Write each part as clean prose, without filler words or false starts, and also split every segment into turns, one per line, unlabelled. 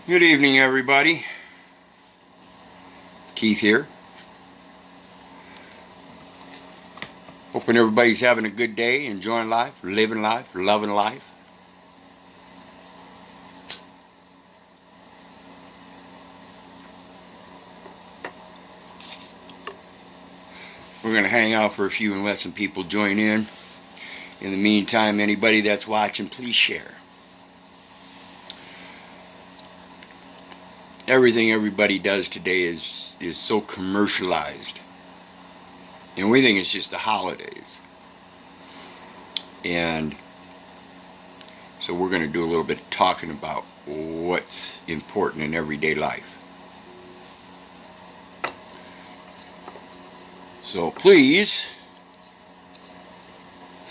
Good evening, everybody. Keith here. Hoping everybody's having a good day, enjoying life, living life, loving life. We're going to hang out for a few and let some people join in. In the meantime, anybody that's watching, please share. Everything everybody does today is so commercialized. And we think it's just the holidays. And so we're going to do a little bit of talking about what's important in everyday life. So please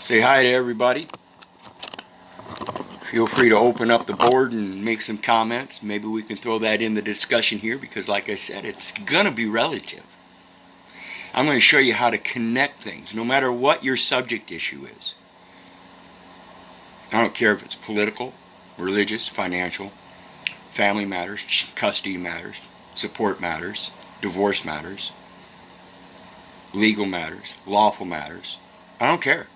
say hi to everybody. Feel free to open up the board and make some comments. Maybe we can throw that in the discussion here because, like I said, it's going to be relative. I'm going to show you how to connect things, no matter what your subject issue is. I don't care if it's political, religious, financial, family matters, custody matters, support matters, divorce matters, legal matters, lawful matters. I don't care.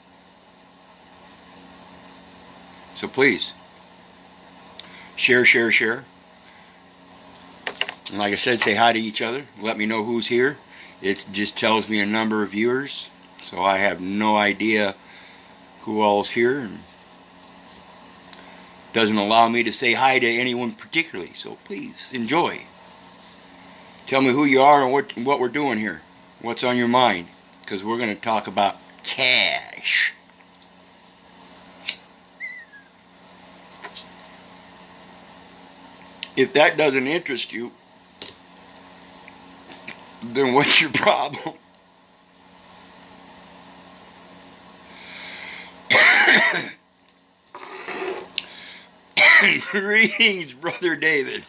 So please, share. And like I said, say hi to each other. Let me know who's here. It just tells me a number of viewers. So I have no idea who all's here. And doesn't allow me to say hi to anyone particularly. So please, enjoy. Tell me who you are and what we're doing here. What's on your mind. Because we're going to talk about cash. If that doesn't interest you, then what's your problem? Greetings, Brother David.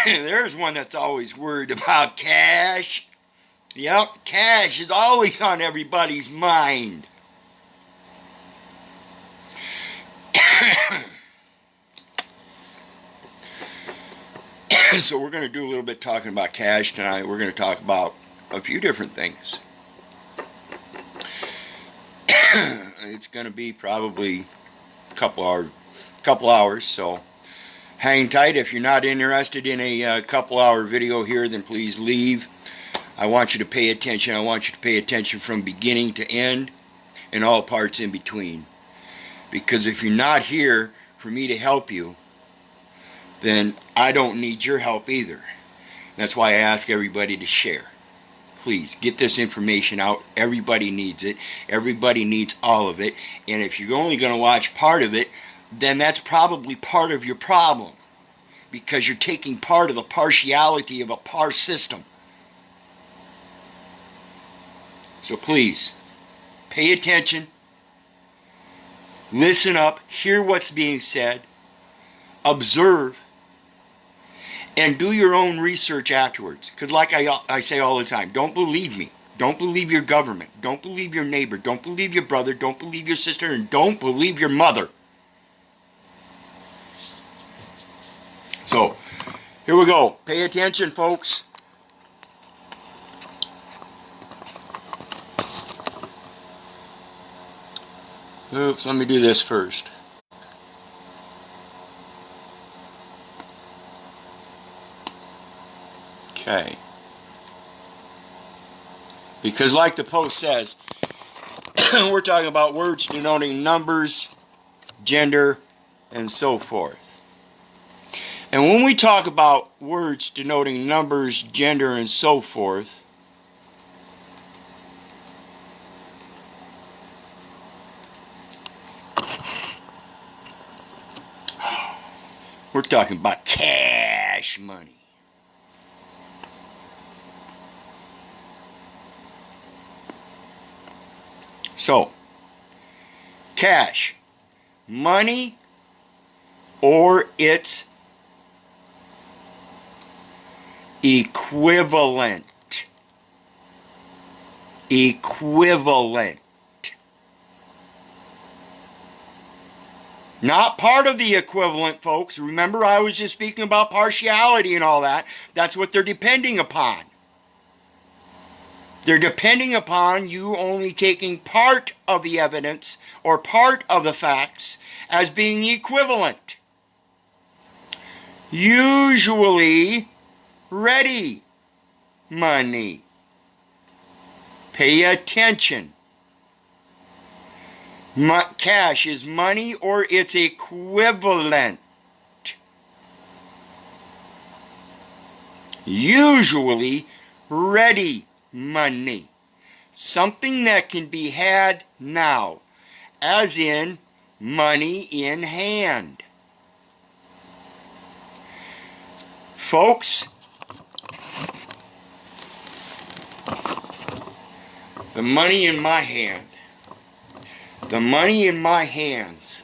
There's one that's always worried about cash. Yep, cash is always on everybody's mind. So we're going to do a little bit talking about cash tonight. We're going to talk about a few different things. It's going to be probably a couple hours, so hang tight. If you're not interested in a couple hour video here, then please leave. I want you to pay attention. I want you to pay attention from beginning to end and all parts in between. Because if you're not here for me to help you, then I don't need your help either. That's why I ask everybody to share. Please, get this information out. Everybody needs it. Everybody needs all of it. And if you're only going to watch part of it, then that's probably part of your problem. Because you're taking part of the partiality of a par system. So please, pay attention. Listen up. Hear what's being said. Observe. And do your own research afterwards. Because like I say all the time, don't believe me. Don't believe your government. Don't believe your neighbor. Don't believe your brother. Don't believe your sister. And don't believe your mother. So, here we go. Pay attention, folks. Oops, let me do this first. Okay. Because like the post says, we're talking about words denoting numbers, gender, and so forth. And when we talk about words denoting numbers, gender, and so forth, we're talking about cash money. So, cash, money, or its equivalent. Equivalent. Not part of the equivalent, folks. Remember, I was just speaking about partiality and all that. That's what they're depending upon. They're depending upon you only taking part of the evidence or part of the facts as being equivalent. Usually ready money. Pay attention. Cash is money or its equivalent. Usually ready money. Something that can be had now, as in money in hand. Folks, the money in my hand, the money in my hands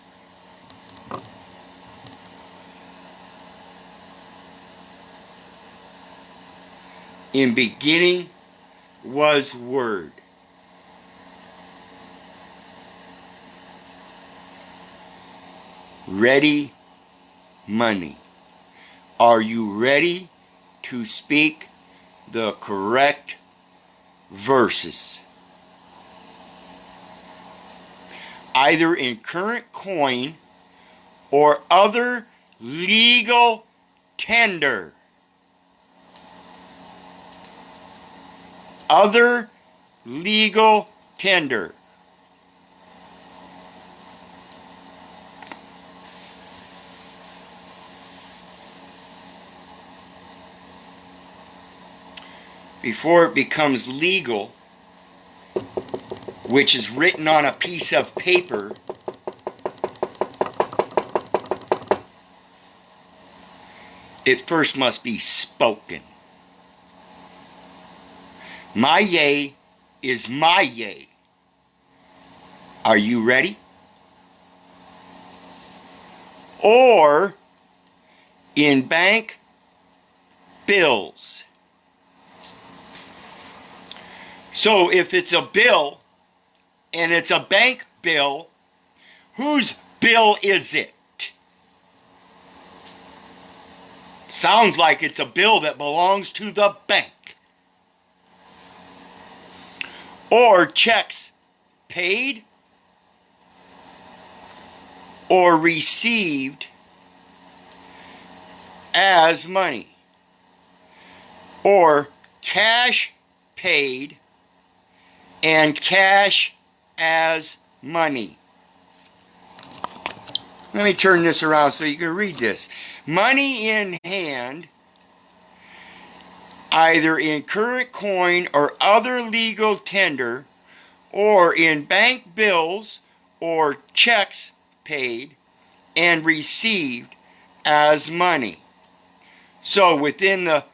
in beginning was Word. Ready money. Are you ready to speak the correct verses? Either in current coin or other legal tender. Other legal tender. Before it becomes legal, which is written on a piece of paper, it first must be spoken. My yea is my yea. Are you ready? Or in bank bills. So if it's a bill and it's a bank bill, whose bill is it? Sounds like it's a bill that belongs to the bank. Or checks paid or received as money. Or cash paid and cash as money. Let me turn this around so you can read this. Money in hand, either in current coin or other legal tender, or in bank bills or checks paid and received as money. So within the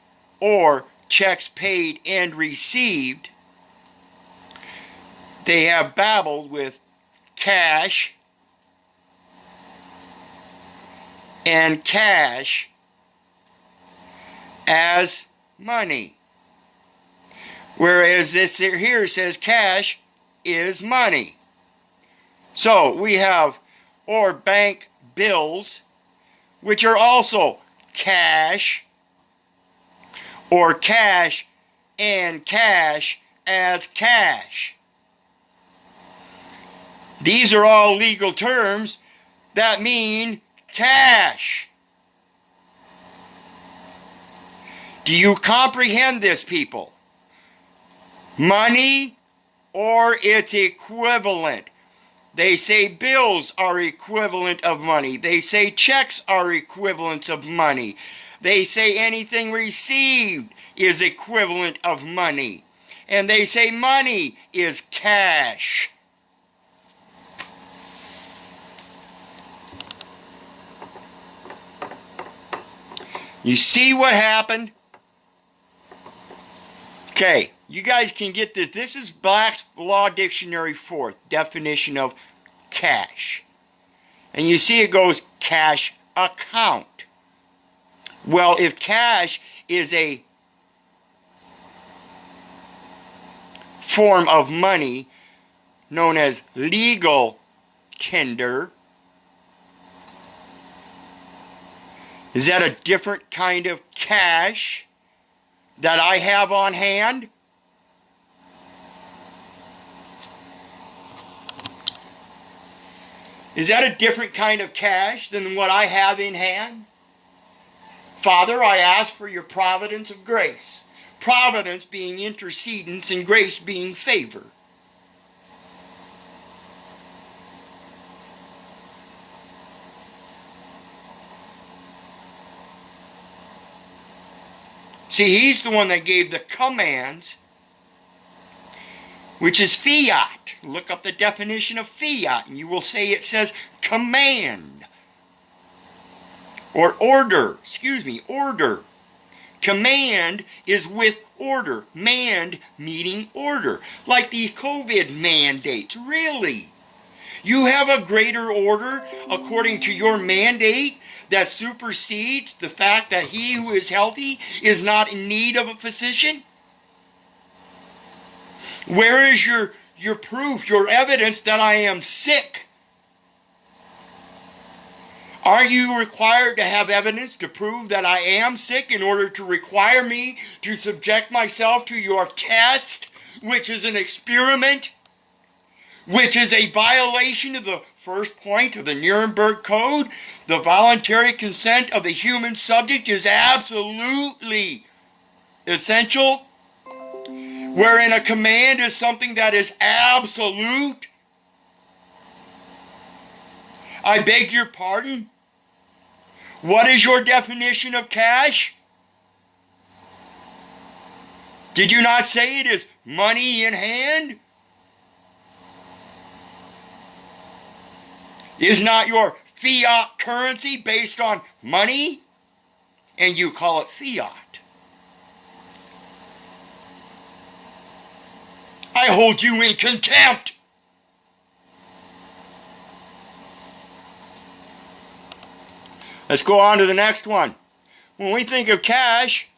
or checks paid and received, they have babbled with cash and cash as money. Whereas this here says cash is money. So we have or bank bills, which are also cash, or cash and cash as cash. These are all legal terms that mean cash. Do you comprehend this, people? Money or its equivalent. They say bills are equivalent of money. They say checks are equivalents of money. They say anything received is equivalent of money. And they say money is cash. You see what happened? Okay, you guys can get this. This is Black's Law Dictionary 4th definition of cash. And you see it goes cash account. Well, if cash is a form of money known as legal tender, Is that a different kind of cash that I have on hand? Is that a different kind of cash than what I have in hand? Father, I ask for your providence of grace. Providence being intercedence and grace being favor. See, he's the one that gave the commands, which is fiat. Look up the definition of fiat, and you will say it says command. Or order. Order. Command is with order. Manned meaning order. Like these COVID mandates. Really? You have a greater order according to your mandate that supersedes the fact that he who is healthy is not in need of a physician? Where is your proof, your evidence that I am sick? Are you required to have evidence to prove that I am sick in order to require me to subject myself to your test, which is an experiment, which is a violation of the first point of the Nuremberg Code? The voluntary consent of the human subject is absolutely essential, wherein a command is something that is absolute. I beg your pardon? What is your definition of cash? Did you not say it is money in hand? Is not your fiat currency based on money? And you call it fiat. I hold you in contempt. Let's go on to the next one. When we think of cash,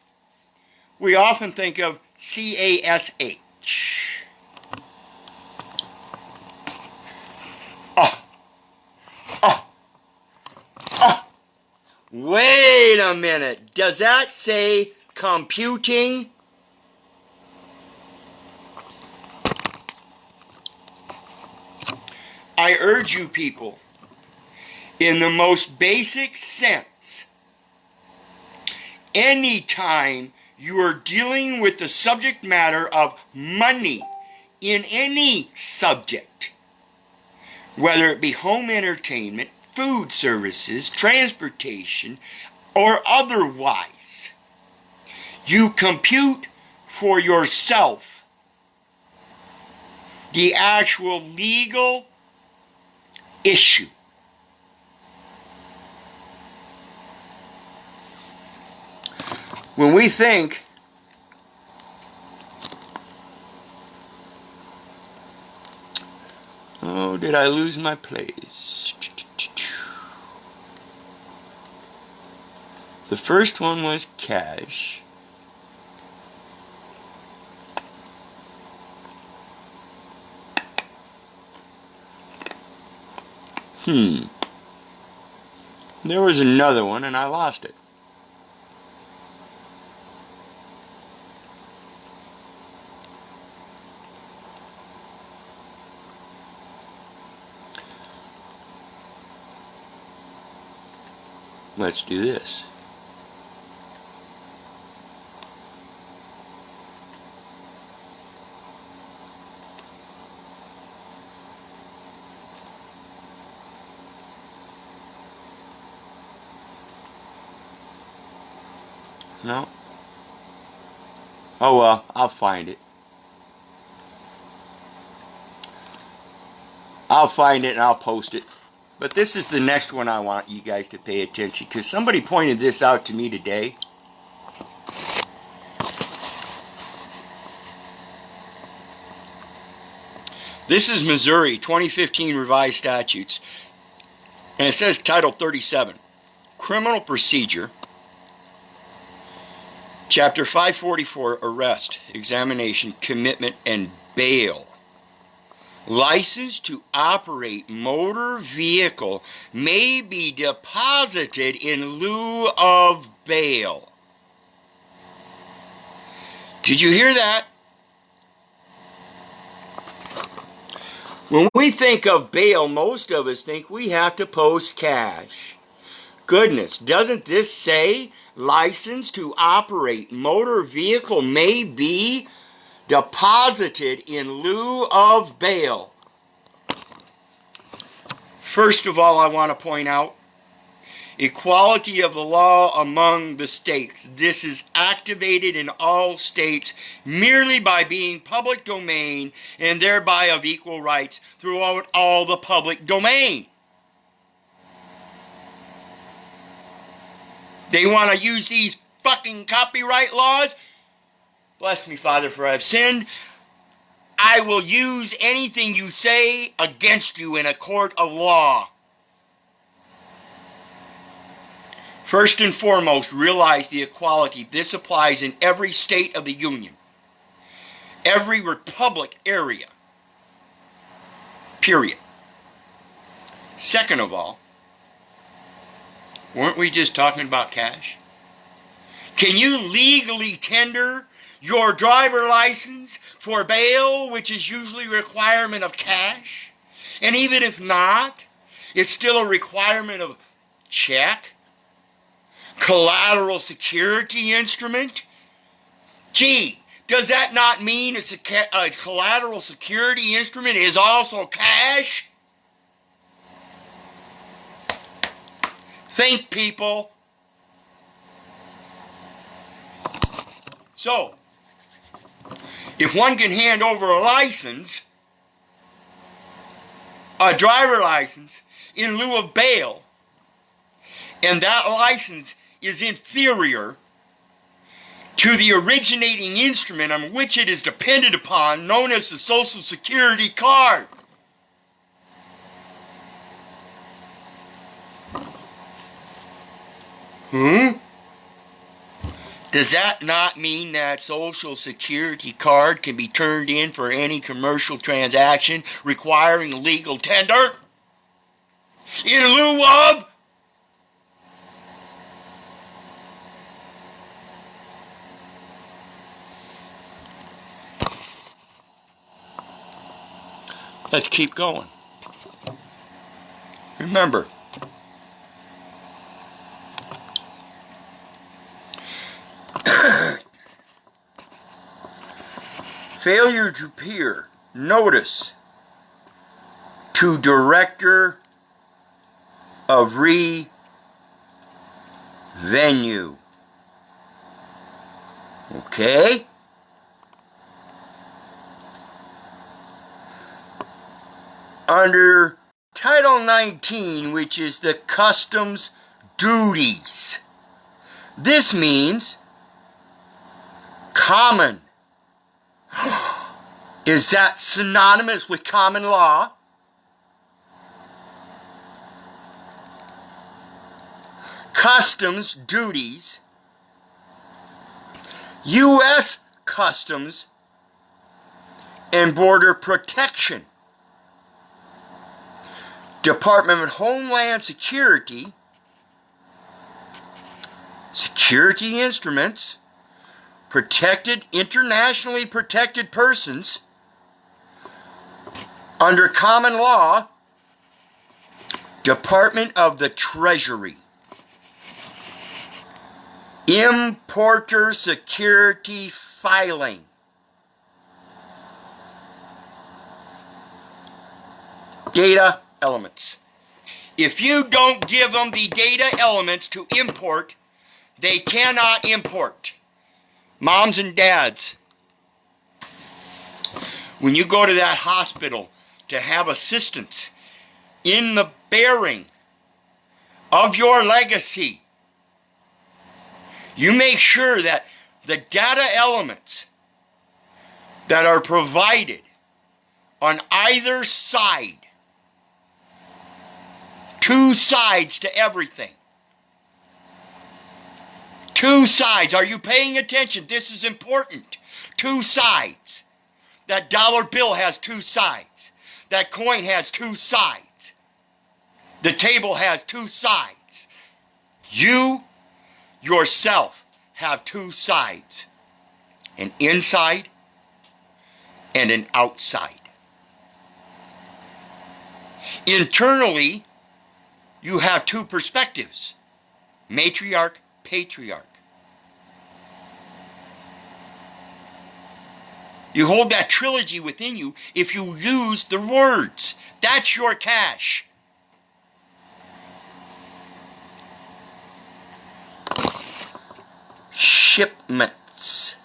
we often think of C-A-S-H. Wait a minute. Does that say computing? I urge you people, in the most basic sense, anytime you are dealing with the subject matter of money in any subject, whether it be home entertainment, food services, transportation, or otherwise, you compute for yourself the actual legal issue. When we think oh, did I lose my place? The first one was cash. There was another one and I lost it. Let's do this. No. Oh well, I'll find it. I'll find it and I'll post it. But this is the next one I want you guys to pay attention, because somebody pointed this out to me today. This is Missouri 2015 Revised Statutes, and it says Title 37, Criminal Procedure, Chapter 544, Arrest, Examination, Commitment, and Bail. License to operate motor vehicle may be deposited in lieu of bail. Did you hear that? When we think of bail, most of us think we have to post cash. Goodness, doesn't this say license to operate motor vehicle may be deposited in lieu of bail? First of all, I want to point out equality of the law among the states. This is activated in all states merely by being public domain and thereby of equal rights throughout all the public domain. They want to use these fucking copyright laws? Bless me, Father, for I have sinned. I will use anything you say against you in a court of law. First and foremost, realize the equality. This applies in every state of the Union, every republic area, period. Second of all, weren't we just talking about cash? Can you legally tender your driver license for bail, which is usually a requirement of cash? And even if not, it's still a requirement of check, collateral security instrument. Gee, does that not mean a collateral security instrument is also cash? Think, people. So, if one can hand over a license, a driver license, in lieu of bail, and that license is inferior to the originating instrument on which it is dependent upon, known as the Social Security card, does that not mean that Social Security card can be turned in for any commercial transaction requiring legal tender in lieu of? Let's keep going. Remember, failure to appear notice to Director of Revenue. Okay? Under Title 19, which is the customs duties. This means common. Is that synonymous with common law? Customs duties. U.S. Customs and Border Protection. Department of Homeland Security. Security instruments. Protected, internationally protected persons. Under common law, Department of the Treasury. Importer security filing. Data elements. If you don't give them the data elements to import, they cannot import. Moms and dads, when you go to that hospital to have assistance in the bearing of your legacy, you make sure that the data elements that are provided on either side, two sides to everything. Two sides. Are you paying attention? This is important. Two sides. That dollar bill has two sides. That coin has two sides. The table has two sides. You, yourself, have two sides. An inside and an outside. Internally, you have two perspectives. Matriarch, patriarch. You hold that trilogy within you if you use the words. That's your cash. Shipments.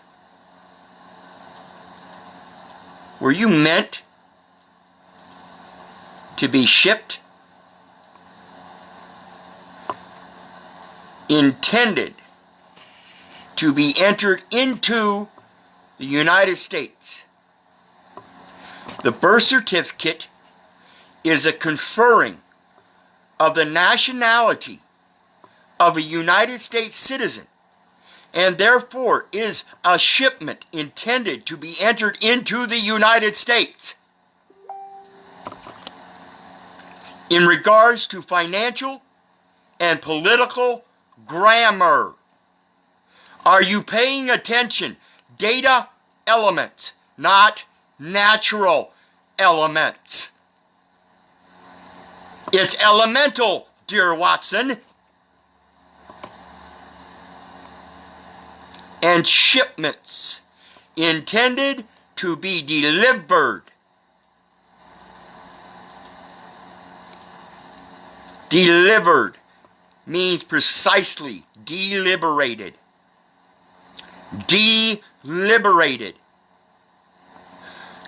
Were you meant to be shipped? Intended to be entered into the United States. The birth certificate is a conferring of the nationality of a United States citizen, and therefore is a shipment intended to be entered into the United States. In regards to financial and political grammar, are you paying attention? Data elements, not natural elements. It's elemental, dear Watson. And shipments intended to be delivered. Delivered means precisely deliberated. Deliberated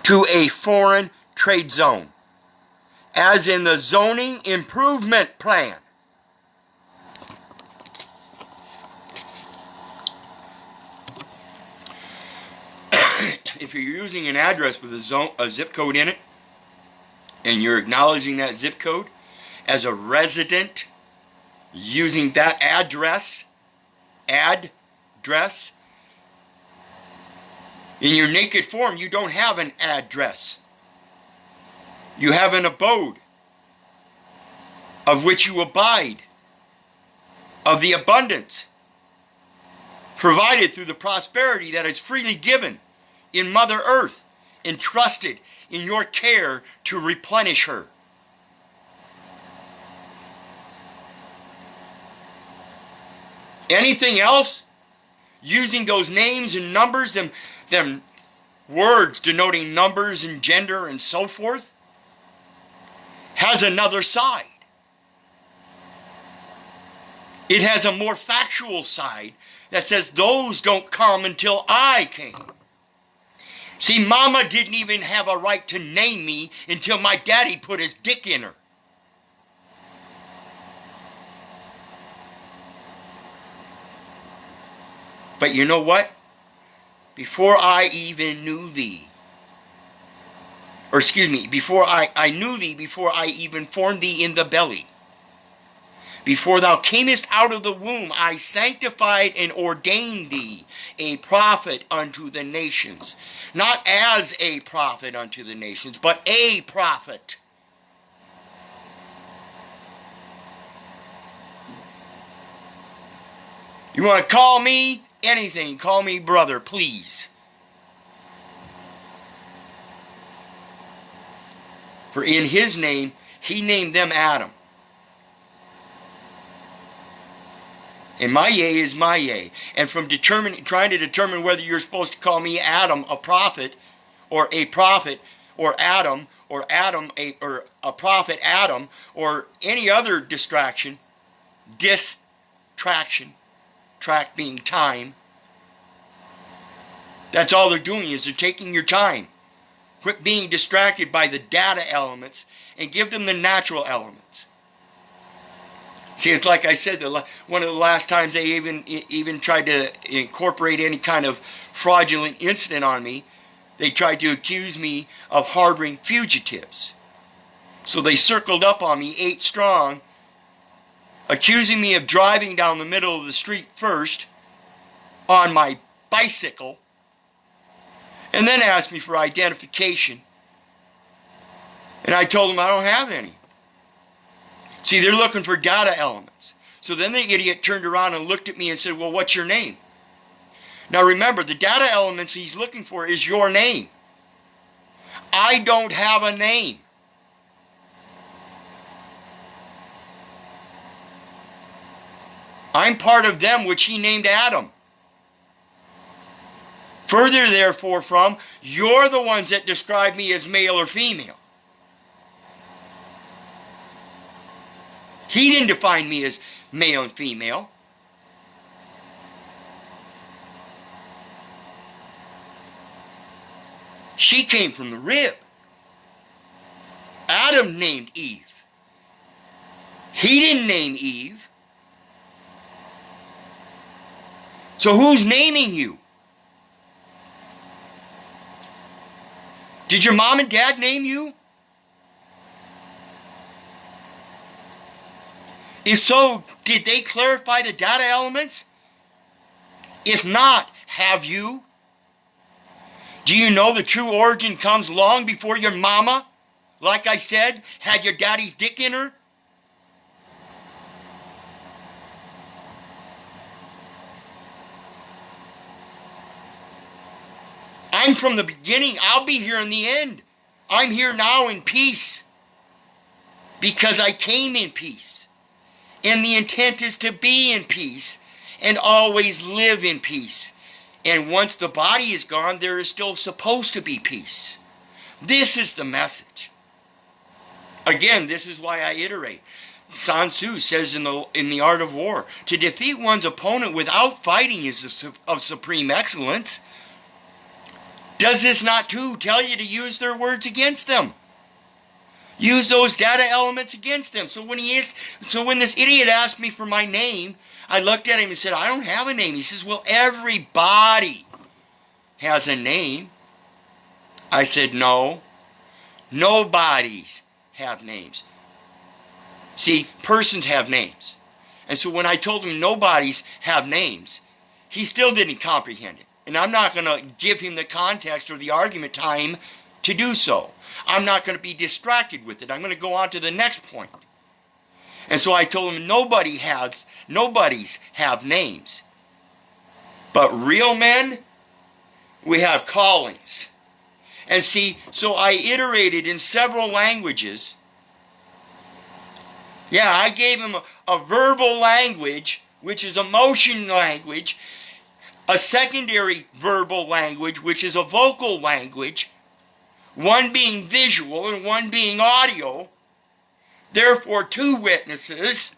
to a foreign trade zone, as in the zoning improvement plan. If you're using an address with a zip code in it, and you're acknowledging that zip code as a resident using that address, in your naked form, you don't have an address. You have an abode of which you abide, of the abundance provided through the prosperity that is freely given in Mother Earth, entrusted in your care to replenish her. Anything else, using those names and numbers, them words denoting numbers and gender and so forth, has another side. It has a more factual side that says those don't come until I came. See, Mama didn't even have a right to name me until my daddy put his dick in her. But you know what? Before I even knew thee, or excuse me, before I knew thee, before I even formed thee in the belly, before thou camest out of the womb, I sanctified and ordained thee a prophet unto the nations. Not as a prophet unto the nations, but a prophet. You want to call me anything, call me brother, please. For in his name, he named them Adam. And my yea is my yea. And from trying to determine whether you're supposed to call me Adam, a prophet, or Adam, or a prophet Adam, or any other distraction, track being time. That's all they're doing, is they're taking your time. Quit being distracted by the data elements and give them the natural elements. See, it's like I said, one of the last times they even tried to incorporate any kind of fraudulent incident on me, they tried to accuse me of harboring fugitives. So they circled up on me 8 strong, accusing me of driving down the middle of the street first on my bicycle, and then asked me for identification. And I told them I don't have any. See, they're looking for data elements. So then the idiot turned around and looked at me and said, well, what's your name? Now remember, the data elements he's looking for is your name. I don't have a name. I'm part of them, which he named Adam. Further, therefore, from, you're the ones that describe me as male or female. He didn't define me as male and female. She came from the rib. Adam named Eve. He didn't name Eve. So who's naming you? Did your mom and dad name you? If so, did they clarify the data elements? If not, have you? Do you know the true origin comes long before your mama, like I said, had your daddy's dick in her? I'm from the beginning. I'll be here in the end. I'm here now in peace because I came in peace. And the intent is to be in peace and always live in peace. And once the body is gone, there is still supposed to be peace. This is the message. Again, this is why I iterate. Sun Tzu says in the Art of War, to defeat one's opponent without fighting is of supreme excellence. Does this not too tell you to use their words against them? Use those data elements against them. So when this idiot asked me for my name, I looked at him and said, I don't have a name. He says, well, everybody has a name. I said, no. Nobodies have names. See, persons have names. And so when I told him nobodies have names, he still didn't comprehend it. And I'm not going to give him the context or the argument time to do so. I'm not going to be distracted with it. I'm going to go on to the next point. And so I told him nobodies have names. But real men, we have callings. And see, so I iterated in several languages. Yeah, I gave him a verbal language, which is a motion language, a secondary verbal language, which is a vocal language, one being visual and one being audio. Therefore, two witnesses.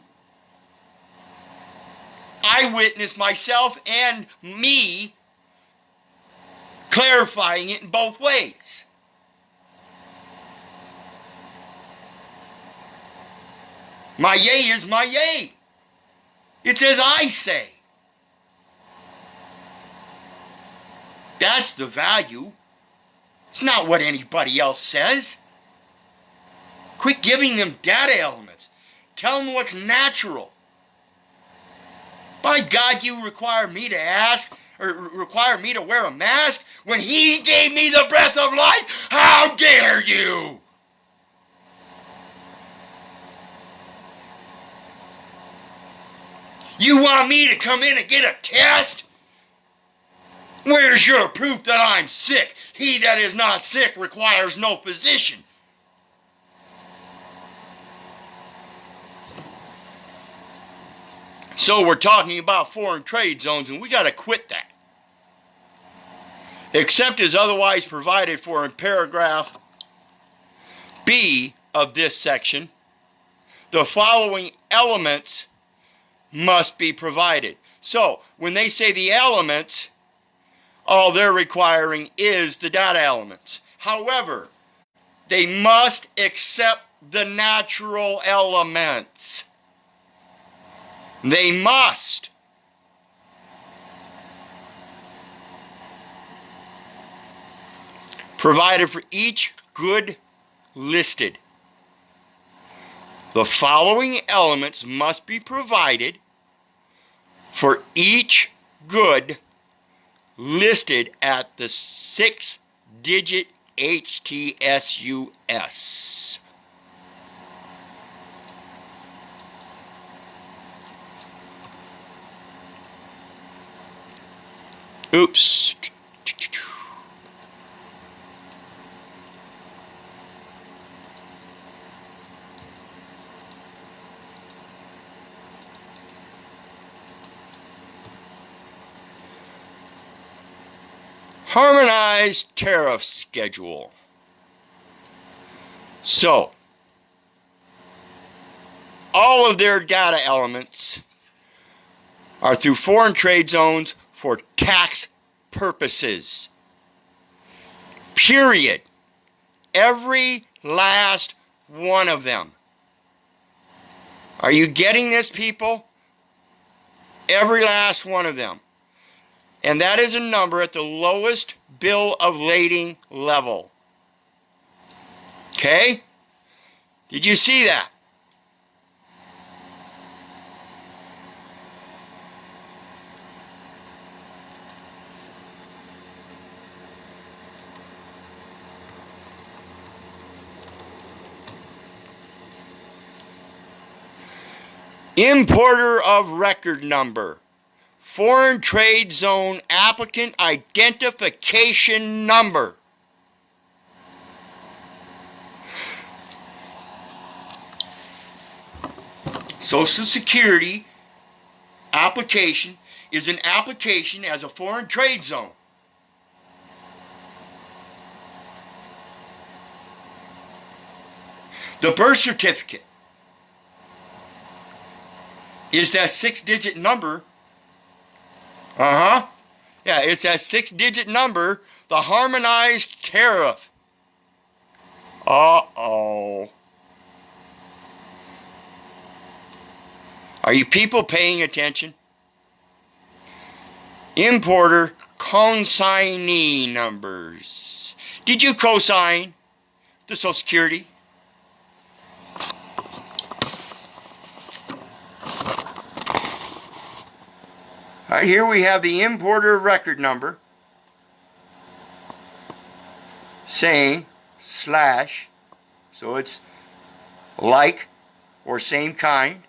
I witnessed myself and me clarifying it in both ways. My yea is my yea. It's as I say. That's the value. It's not what anybody else says. Quit giving them data elements. Tell them what's natural. By God, you require me to ask, or require me to wear a mask when he gave me the breath of life? How dare you? You want me to come in and get a test? Where's your proof that I'm sick? He that is not sick requires no physician. So we're talking about foreign trade zones, and we got to quit that. Except as otherwise provided for in paragraph B of this section, the following elements must be provided. So when they say the elements, all they're requiring is the data elements. However, they must accept the natural elements. They must. Provided for each good listed. The following elements must be provided for each good listed at the 6-digit HTSUS. Oops. Harmonized tariff schedule. So, all of their data elements are through foreign trade zones for tax purposes. Period. Every last one of them. Are you getting this, people? Every last one of them. And that is a number at the lowest bill of lading level. Okay? Did you see that? Importer of record number. Foreign trade zone applicant identification number. Social Security application is an application as a foreign trade zone. The birth certificate is that 6-digit number. Yeah, it's that 6-digit number, the harmonized tariff. Uh-oh. Are you people paying attention? Importer consignee numbers. Did you co-sign the Social Security? All right, here we have the importer record number saying slash, so it's like or same kind,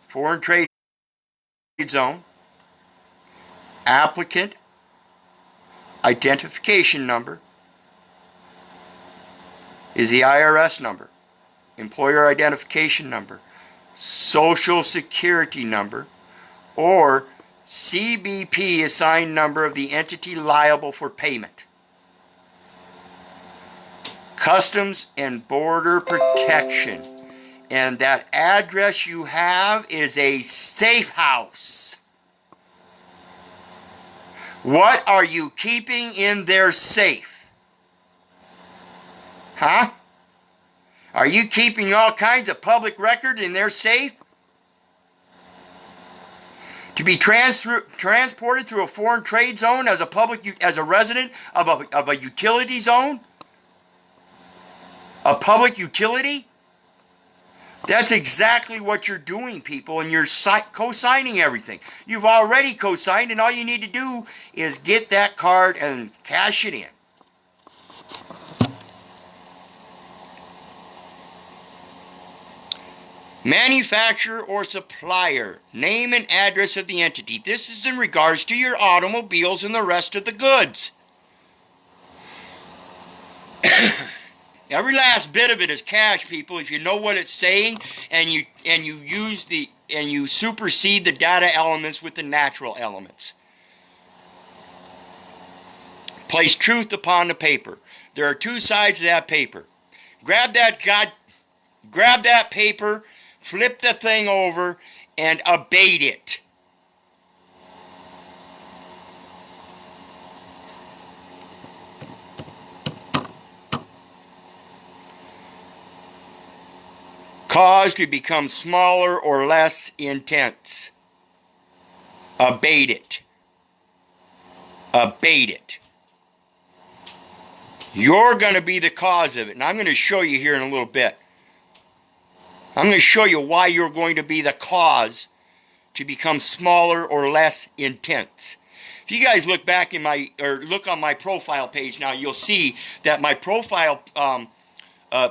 foreign trade zone, applicant identification number is the IRS number, employer identification number, Social Security number, or CBP assigned number of the entity liable for payment. Customs and Border Protection. And that address you have is a safe house. What are you keeping in their safe? Huh? Are you keeping all kinds of public record in their safe? To be transported through a foreign trade zone as a resident of a utility zone? A public utility? That's exactly what you're doing, people, and you're co-signing everything. You've already co-signed, and all you need to do is get that card and cash it in. Manufacturer or supplier, name and address of the entity. This is in regards to your automobiles and the rest of the goods. Every last bit of it is cash, people. If you know what it's saying, and you supersede the data elements with the natural elements. Place truth upon the paper. There are two sides to that paper. Grab that paper, flip the thing over, and abate it. Cause to become smaller or less intense. Abate it. Abate it. You're going to be the cause of it, and I'm going to show you here in a little bit. I'm going to show you why you're going to be the cause to become smaller or less intense. If you guys look back look on my profile page now, you'll see that my profile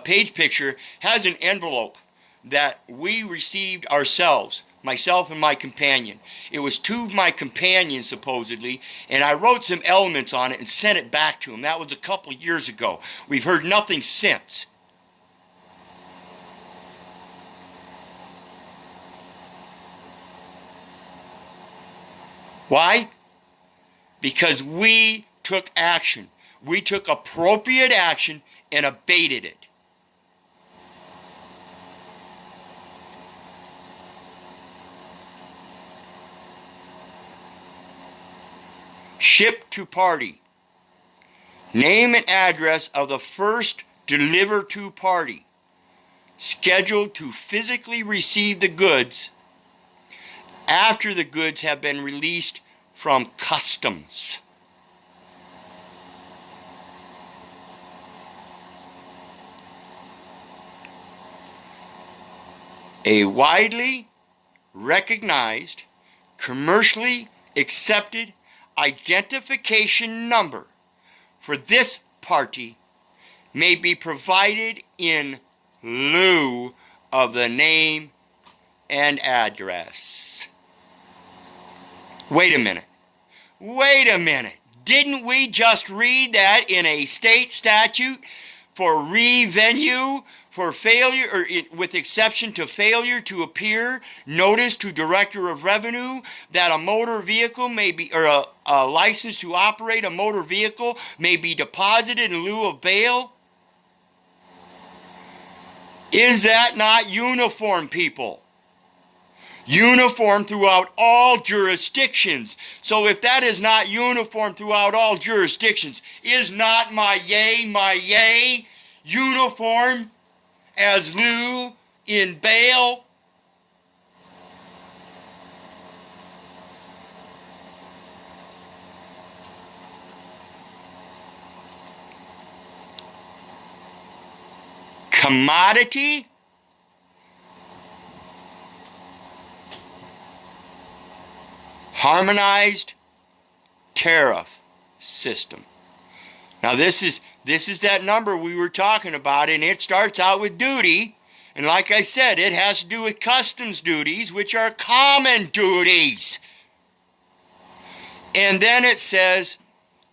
page picture has an envelope that we received ourselves myself and my companion. It was to my companion, supposedly, and I wrote some elements on it and sent it back to him. That was a couple of years ago. We've heard nothing since. Why? Because we took action. We took appropriate action and abated it. Ship to party. Name and address of the first deliver to party. Scheduled to physically receive the goods after the goods have been released from customs. A widely recognized, commercially accepted identification number for this party may be provided in lieu of the name and address. Wait a minute. Wait a minute. Didn't we just read that in a state statute for revenue, for failure, or with exception to failure to appear, notice to Director of Revenue that a motor vehicle may be, or a license to operate a motor vehicle may be deposited in lieu of bail? Is that not uniform, people? Uniform throughout all jurisdictions. So if that is not uniform throughout all jurisdictions, is not my yay, uniform as lieu in bail? Commodity? Harmonized tariff system. Now this is that number we were talking about, and it starts out with duty, and like I said, it has to do with customs duties, which are common duties. And then it says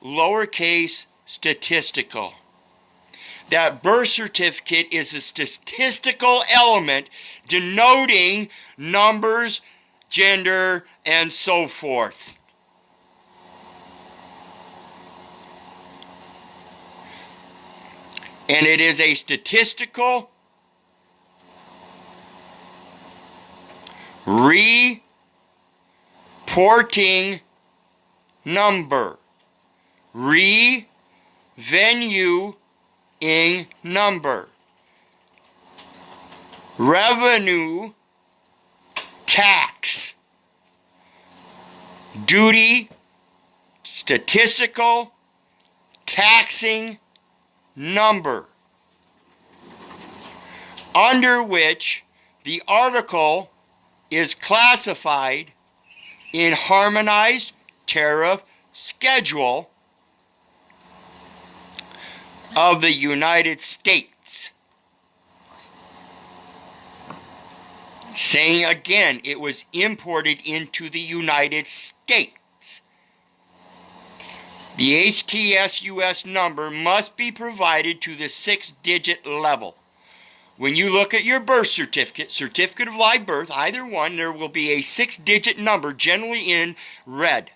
lowercase statistical. That birth certificate is a statistical element denoting numbers, gender, and so forth. And it is a statistical reporting number. Revenuing number. Revenue tax. Duty, statistical, taxing number, under which the article is classified in harmonized tariff schedule of the United States. Saying again, it was imported into the United States. The HTS-US number must be provided to the 6-digit level. When you look at your birth certificate, certificate of live birth, either one, there will be a 6-digit number, generally in red,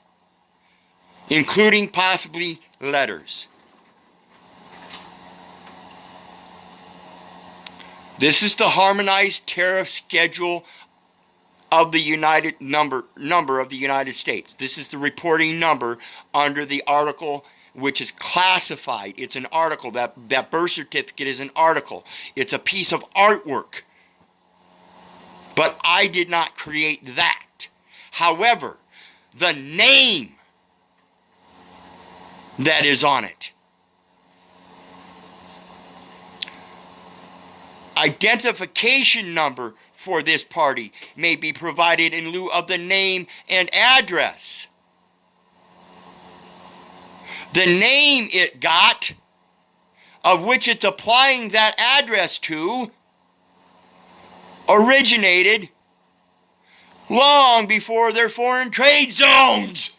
including possibly letters. This is the harmonized tariff schedule of the United number of the United States. This is the reporting number under the article which is classified. It's an article. That birth certificate is an article. It's a piece of artwork. But I did not create that. However, the name that is on it, identification number for this party may be provided in lieu of the name and address. The name it got, of which it's applying that address to, originated long before they're foreign trade zones.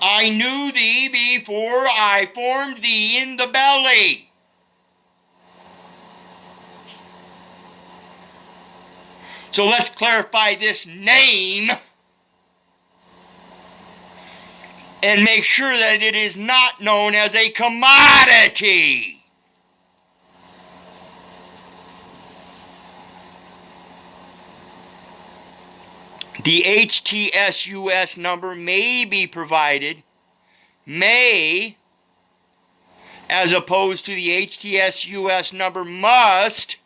I knew thee before I formed thee in the belly. So let's clarify this name and make sure that it is not known as a commodity. The HTSUS number may be provided, as opposed to the HTSUS number must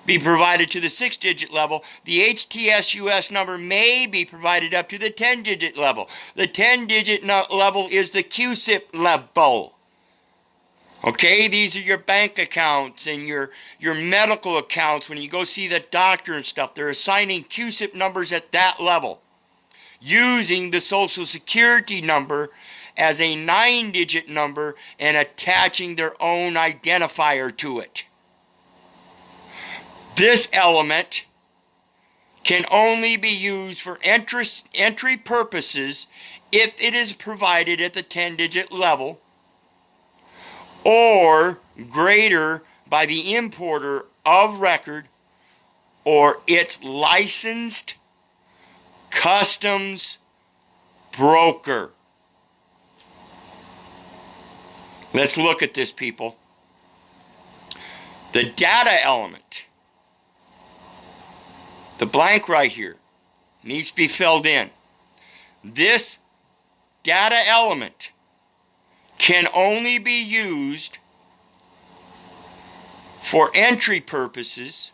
be provided to the 6-digit level. The HTSUS number may be provided up to the 10-digit level. The 10-digit level is the QSIP level. Okay, these are your bank accounts and your medical accounts. When you go see the doctor and stuff, they're assigning QSIP numbers at that level, using the Social Security number as a 9-digit number and attaching their own identifier to it. This element can only be used for entry purposes if it is provided at the 10-digit level or greater by the importer of record or its licensed customs broker. Let's look at this, people. The data element, the blank right here, needs to be filled in. This data element can only be used for entry purposes,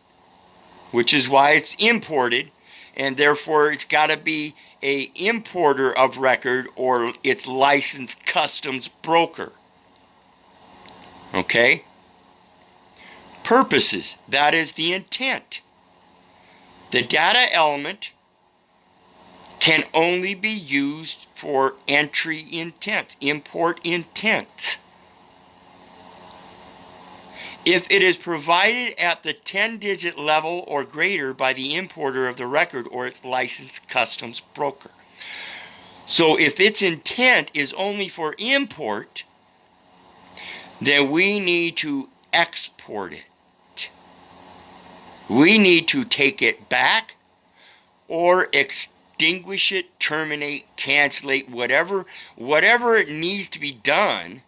which is why it's imported, and therefore it's got to be an importer of record or its licensed customs broker. Okay? Purposes, that is the intent. The data element can only be used for entry intent, import intent. If it is provided at the 10-digit level or greater by the importer of the record or its licensed customs broker. So if its intent is only for import, then we need to export it. We need to take it back or extinguish it, terminate, cancellate, whatever it needs to be done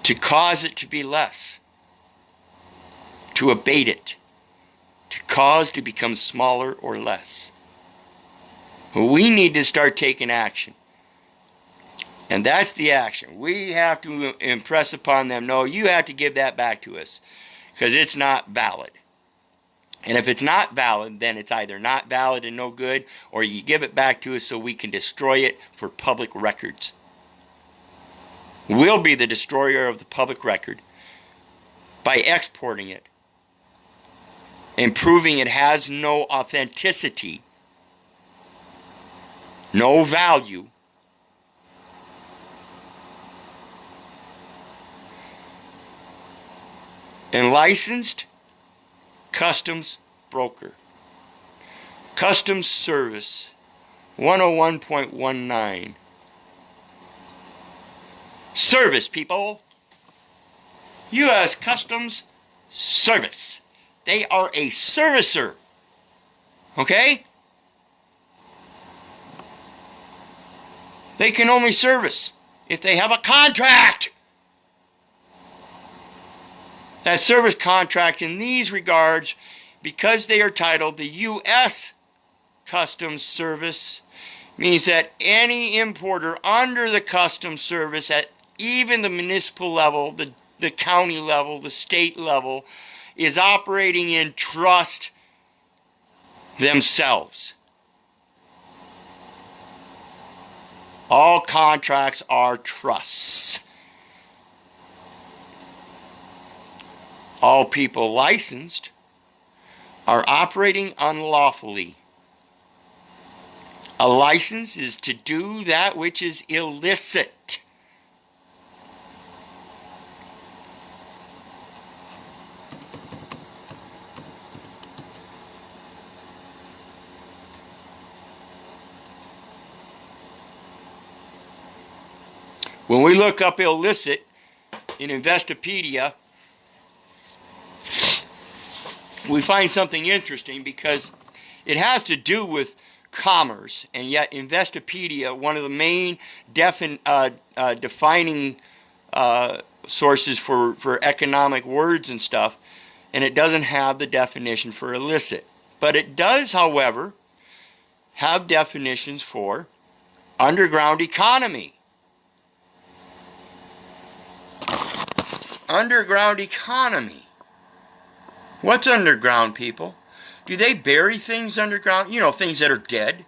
to cause it to be less, to abate it, to cause to become smaller or less. We need to start taking action. And that's the action. We have to impress upon them, no, you have to give that back to us because it's not valid. And if it's not valid, then it's either not valid and no good, or you give it back to us so we can destroy it for public records. We'll be the destroyer of the public record by exporting it and proving it has no authenticity, no value, and licensed customs broker. Customs Service 101.19. Service, people. U.S. Customs Service. They are a servicer. Okay? They can only service if they have a contract. That service contract in these regards, because they are titled the U.S. Customs Service, means that any importer under the Customs Service at even the municipal level, the county level, the state level, is operating in trust themselves. All contracts are trusts. All people licensed are operating unlawfully. A license is to do that which is illicit. When we look up illicit in Investopedia, we find something interesting because it has to do with commerce, and yet Investopedia, one of the main defining sources for economic words and stuff, and it doesn't have the definition for illicit. But it does, however, have definitions for underground economy. Underground economy. What's underground, people? Do they bury things underground? You know, things that are dead.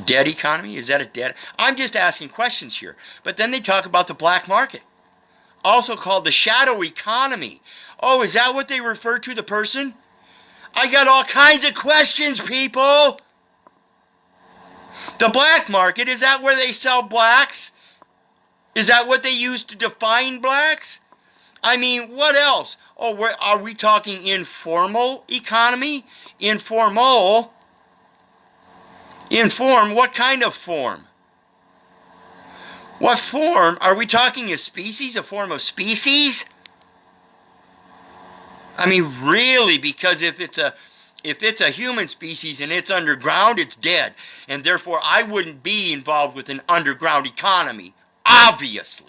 Dead economy? Is that a dead? I'm just asking questions here. But then they talk about the black market, also called the shadow economy. Oh, is that what they refer to the person? I got all kinds of questions, people. The black market, is that where they sell blacks? Is that what they use to define blacks? I mean, what else? Oh, are we talking informal economy? Informal? Inform? What kind of form? What form? Are we talking a species? A form of species? I mean, really, because if it's a human species and it's underground, it's dead. And therefore, I wouldn't be involved with an underground economy, obviously.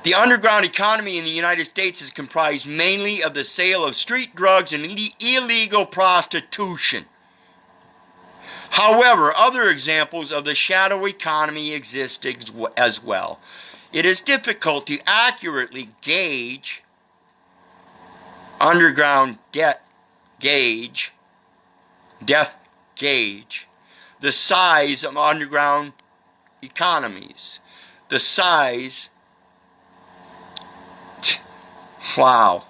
The underground economy in the United States is comprised mainly of the sale of street drugs and illegal prostitution. However, other examples of the shadow economy exist as well. It is difficult to accurately gauge underground death gauge, the size of underground economies. The size. Wow.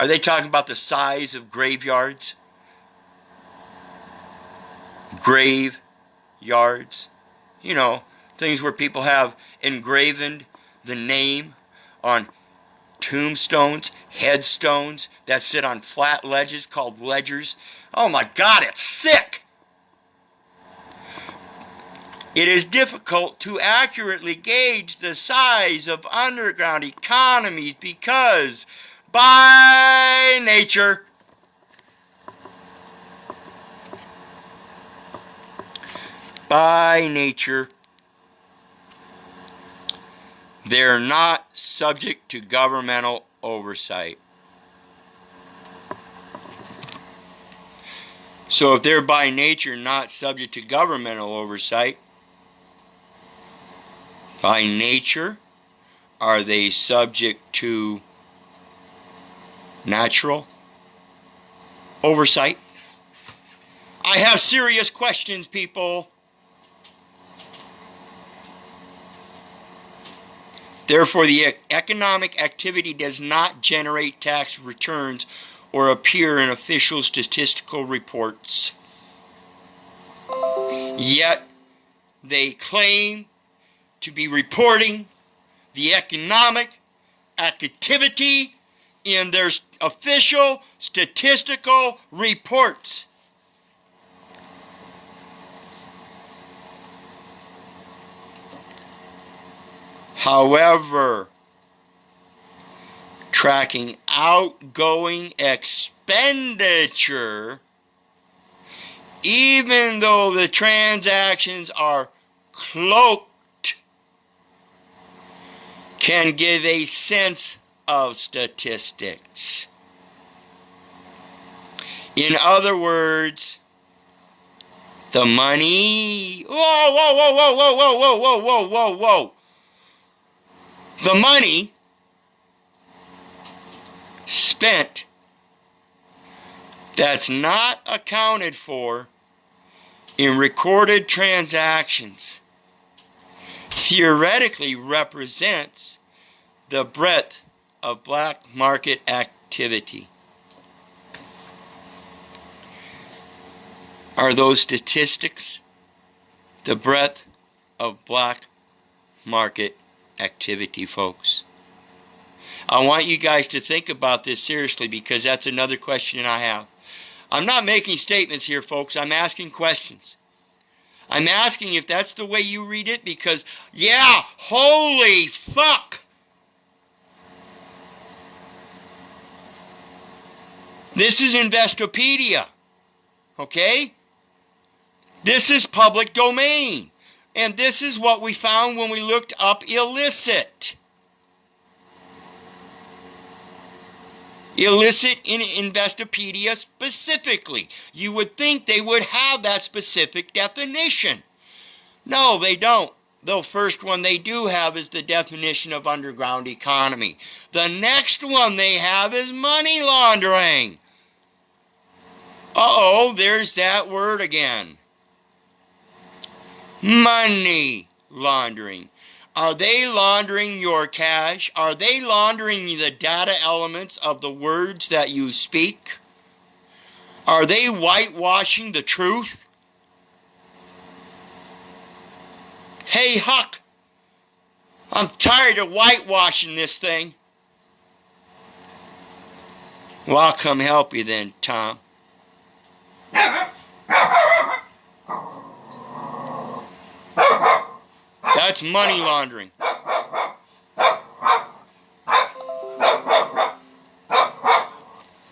Are they talking about the size of graveyards? Graveyards. You know, things where people have engraven the name on tombstones, headstones that sit on flat ledges called ledgers. Oh my God, it's sick! It is difficult to accurately gauge the size of underground economies because, by nature, they're not subject to governmental oversight. So if they're by nature not subject to governmental oversight, by nature, are they subject to natural oversight? I have serious questions, people. Therefore, the economic activity does not generate tax returns or appear in official statistical reports. Yet, they claim to be reporting the economic activity in their official statistical reports. However, tracking outgoing expenditure, even though the transactions are cloaked, can give a sense of statistics. In other words, the money, the money spent that's not accounted for in recorded transactions theoretically represents the breadth of black market activity. Are those statistics the breadth of black market activity, folks? I want you guys to think about this seriously because that's another question I have. I'm not making statements here, folks. I'm asking questions. I'm asking if that's the way you read it because, yeah, holy fuck. This is Investopedia, okay? This is public domain. And this is what we found when we looked up illicit. Illicit in Investopedia specifically. You would think they would have that specific definition. No, they don't. The first one they do have is the definition of underground economy. The next one they have is money laundering. Uh-oh, there's that word again. Money laundering. Are they laundering your cash? Are they laundering the data elements of the words that you speak? Are they whitewashing the truth? Hey, Huck, I'm tired of whitewashing this thing. Well, I'll come help you then, Tom. That's money laundering.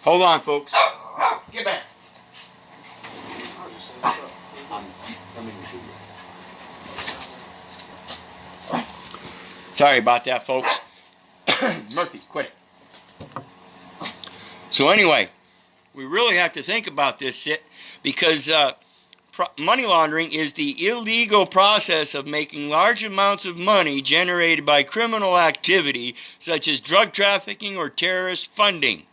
Hold on, folks. Get back. Sorry about that, folks. Murphy, quit it. So anyway, we really have to think about this shit because money laundering is the illegal process of making large amounts of money generated by criminal activity such as drug trafficking or terrorist funding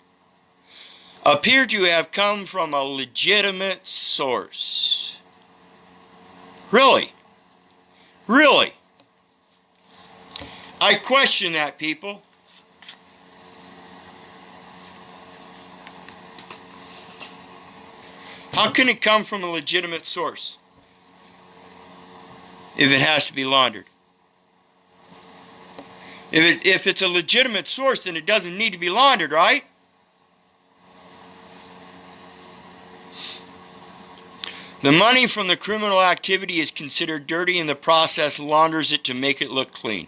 appear to have come from a legitimate source. Really? Really? I question that, people. How can it come from a legitimate source if it has to be laundered? If it's a legitimate source, then it doesn't need to be laundered, right? The money from the criminal activity is considered dirty and the process launders it to make it look clean.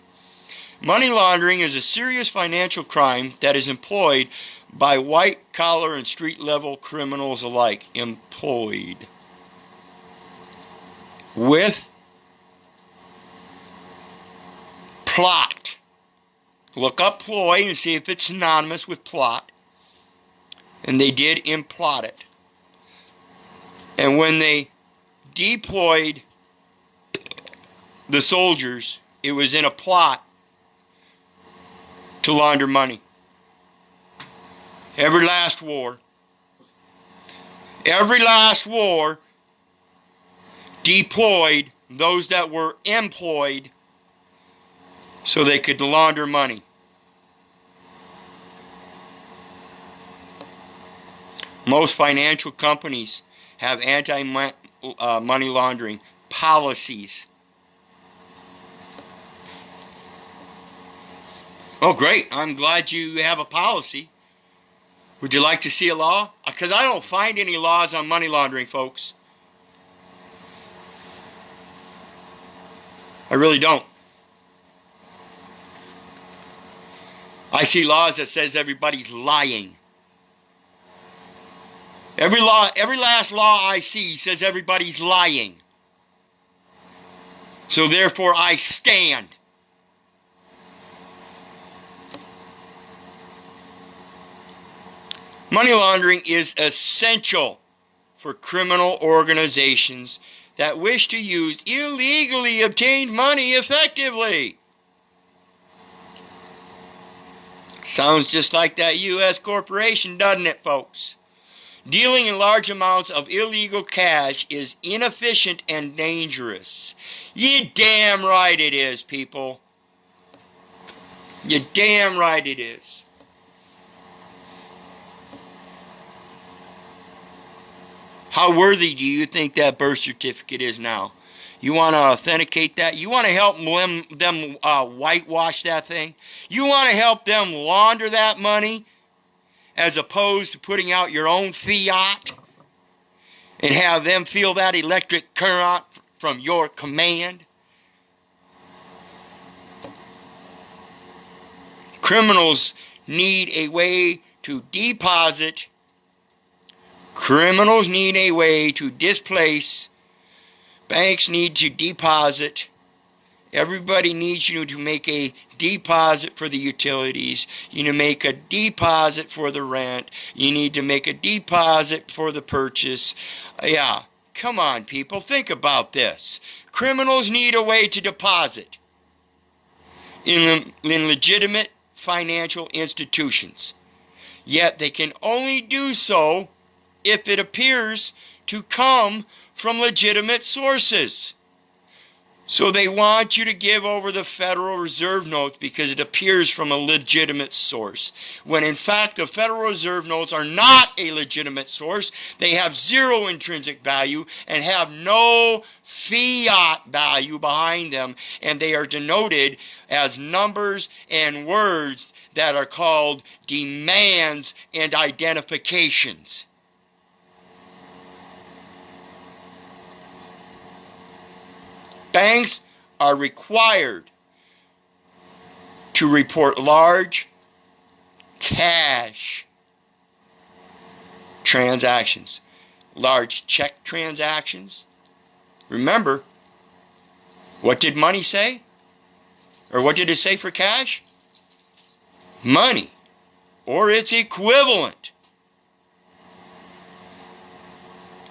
Money laundering is a serious financial crime that is employed by white-collar and street-level criminals alike. Employed. With plot. Look up ploy and see if it's synonymous with plot. And they did implot it. And when they deployed the soldiers, it was in a plot to launder money. Every last war deployed those that were employed so they could launder money. Most financial companies have anti-money laundering policies. Oh, great. I'm glad you have a policy. Would you like to see a law? Because I don't find any laws on money laundering, folks. I really don't. I see laws that says everybody's lying. Every last law I see says everybody's lying. So therefore I stand. Money laundering is essential for criminal organizations that wish to use illegally obtained money effectively. Sounds just like that U.S. corporation, doesn't it, folks? Dealing in large amounts of illegal cash is inefficient and dangerous. You damn right it is, people. You damn right it is. How worthy do you think that birth certificate is now? You want to authenticate that? You want to help them whitewash that thing? You want to help them launder that money as opposed to putting out your own fiat? and have them feel that electric current from your command? Criminals need a way to deposit. Criminals need a way to displace. Banks need to deposit. Everybody needs you to make a deposit for the utilities. You need to make a deposit for the rent. You need to make a deposit for the purchase. Yeah, come on, people. Think about this. Criminals need a way to deposit in legitimate financial institutions. Yet they can only do so if it appears to come from legitimate sources. So they want you to give over the Federal Reserve notes because it appears from a legitimate source. When in fact the Federal Reserve notes are not a legitimate source. They have zero intrinsic value and have no fiat value behind them. And they are denoted as numbers and words that are called demands and identifications. Banks are required to report large cash transactions, large check transactions. Remember, what did money say? Or what did it say for cash? Money, or its equivalent.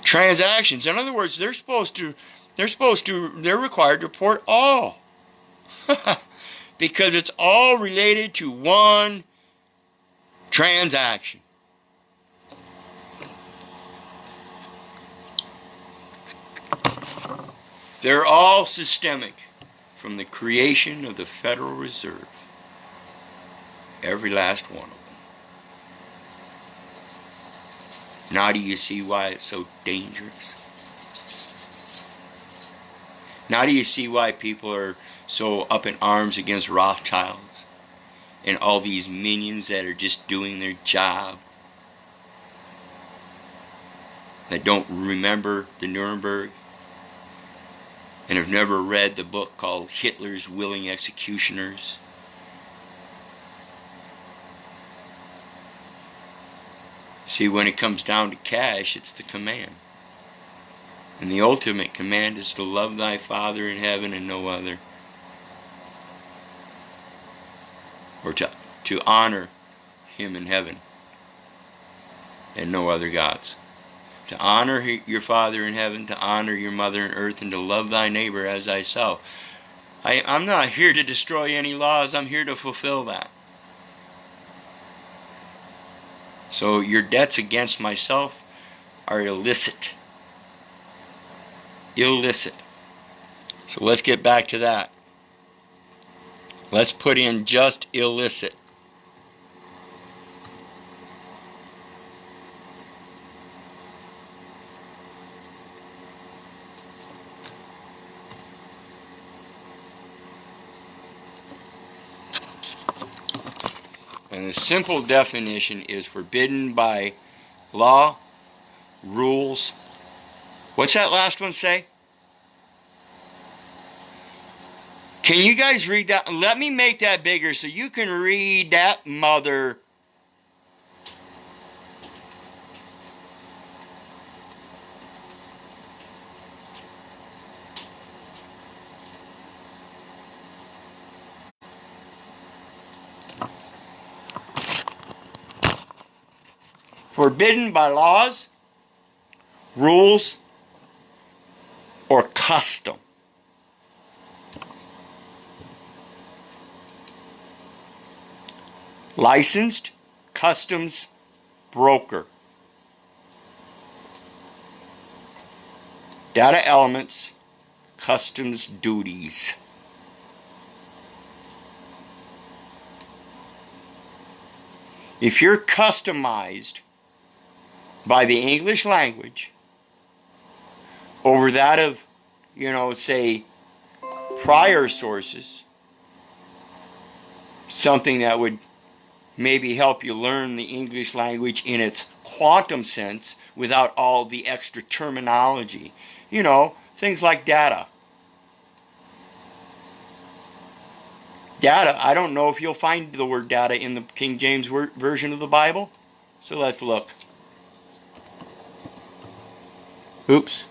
Transactions. In other words, they're required to report all. Because it's all related to one transaction. They're all systemic from the creation of the Federal Reserve. Every last one of them. Now do you see why it's so dangerous? Now do you see why people are so up in arms against Rothschilds and all these minions that are just doing their job, that don't remember the Nuremberg and have never read the book called Hitler's Willing Executioners? See, when it comes down to cash, it's the command. And the ultimate command is to love thy Father in heaven and no other. Or to honor him in heaven and no other gods. To honor your Father in heaven, to honor your mother in earth, and to love thy neighbor as thyself. I'm not here to destroy any laws. I'm here to fulfill that. So your debts against myself are illicit. Illicit. So let's get back to that. Let's put in just illicit. And the simple definition is forbidden by law, rules. What's that last one say? Can you guys read that? Let me make that bigger so you can read that, mother. Forbidden by laws, rules, or custom. Licensed customs broker. Data elements, customs duties. If you're customized by the English language over that of, say, prior sources, something that would, maybe help you learn the English language in its quantum sense without all the extra terminology. You know, things like data. Data, I don't know if you'll find the word data in the King James Version of the Bible. So let's look. Oops.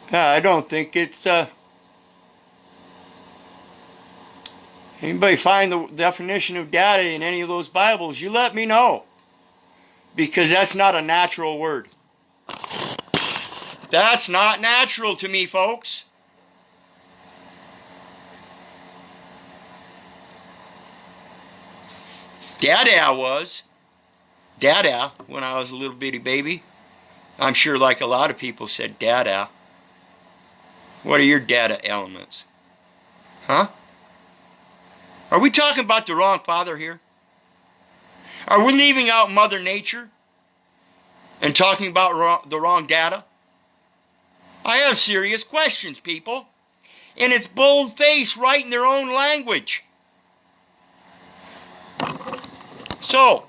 I don't think it's, anybody find the definition of data in any of those Bibles, you let me know. Because that's not a natural word. That's not natural to me, folks. Dada was. Dada, when I was a little bitty baby. I'm sure like a lot of people said dada. What are your data elements? Huh? Are we talking about the wrong father here? Are we leaving out Mother Nature and talking about the wrong data? I have serious questions, people. And it's bold-faced right in their own language. So,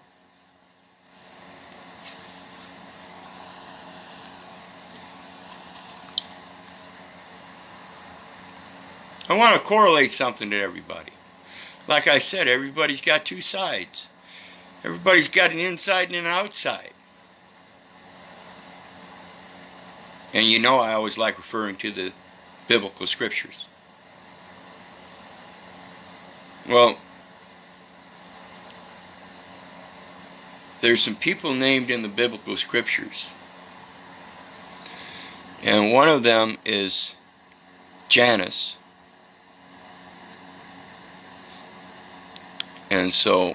I want to correlate something to everybody. Like I said, everybody's got two sides. Everybody's got an inside and an outside. And you know I always like referring to the biblical scriptures. Well, there's some people named in the biblical scriptures. And one of them is Janus. And so,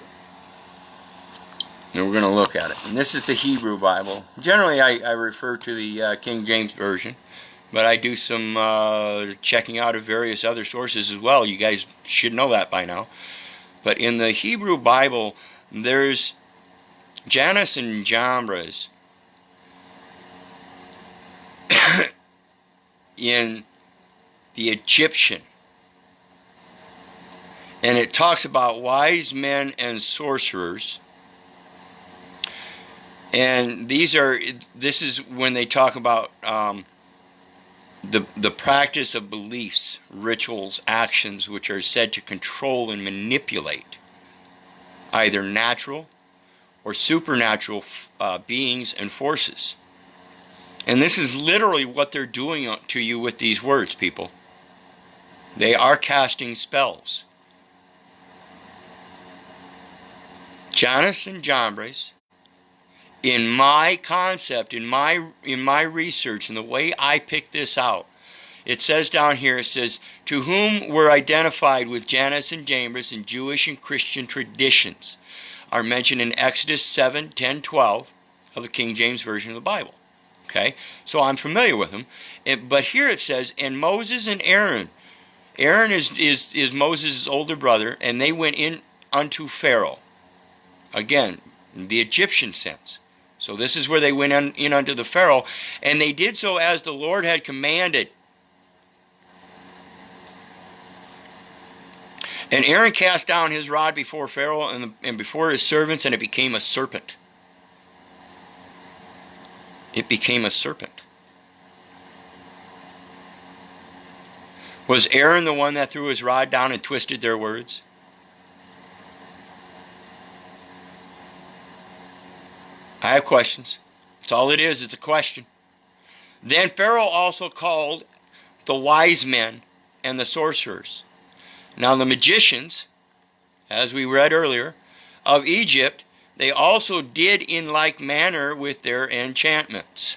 we're going to look at it. And this is the Hebrew Bible. Generally, I refer to the King James Version. But I do some checking out of various other sources as well. You guys should know that by now. But in the Hebrew Bible, there's Janus and Jambres in the Egyptian. And it talks about wise men and sorcerers. And this is when they talk about the practice of beliefs, rituals, actions which are said to control and manipulate either natural or supernatural beings and forces. And this is literally what they're doing to you with these words, people. They are casting spells. Janus and Jambres, in my concept, in my research, and the way I picked this out, it says down here, it says, to whom were identified with Janus and Jambres in Jewish and Christian traditions, are mentioned in Exodus 7, 10, 12 of the King James Version of the Bible. Okay, so I'm familiar with them. But here it says, and Moses and Aaron. Aaron is Moses' older brother, and they went in unto Pharaoh. Again, in the Egyptian sense. So this is where they went in unto the Pharaoh, and they did so as the Lord had commanded. And Aaron cast down his rod before Pharaoh and before his servants, and it became a serpent. It became a serpent. Was Aaron the one that threw his rod down and twisted their words? I have questions. That's all it is. It's a question. Then Pharaoh also called the wise men and the sorcerers. Now the magicians, as we read earlier, of Egypt, they also did in like manner with their enchantments.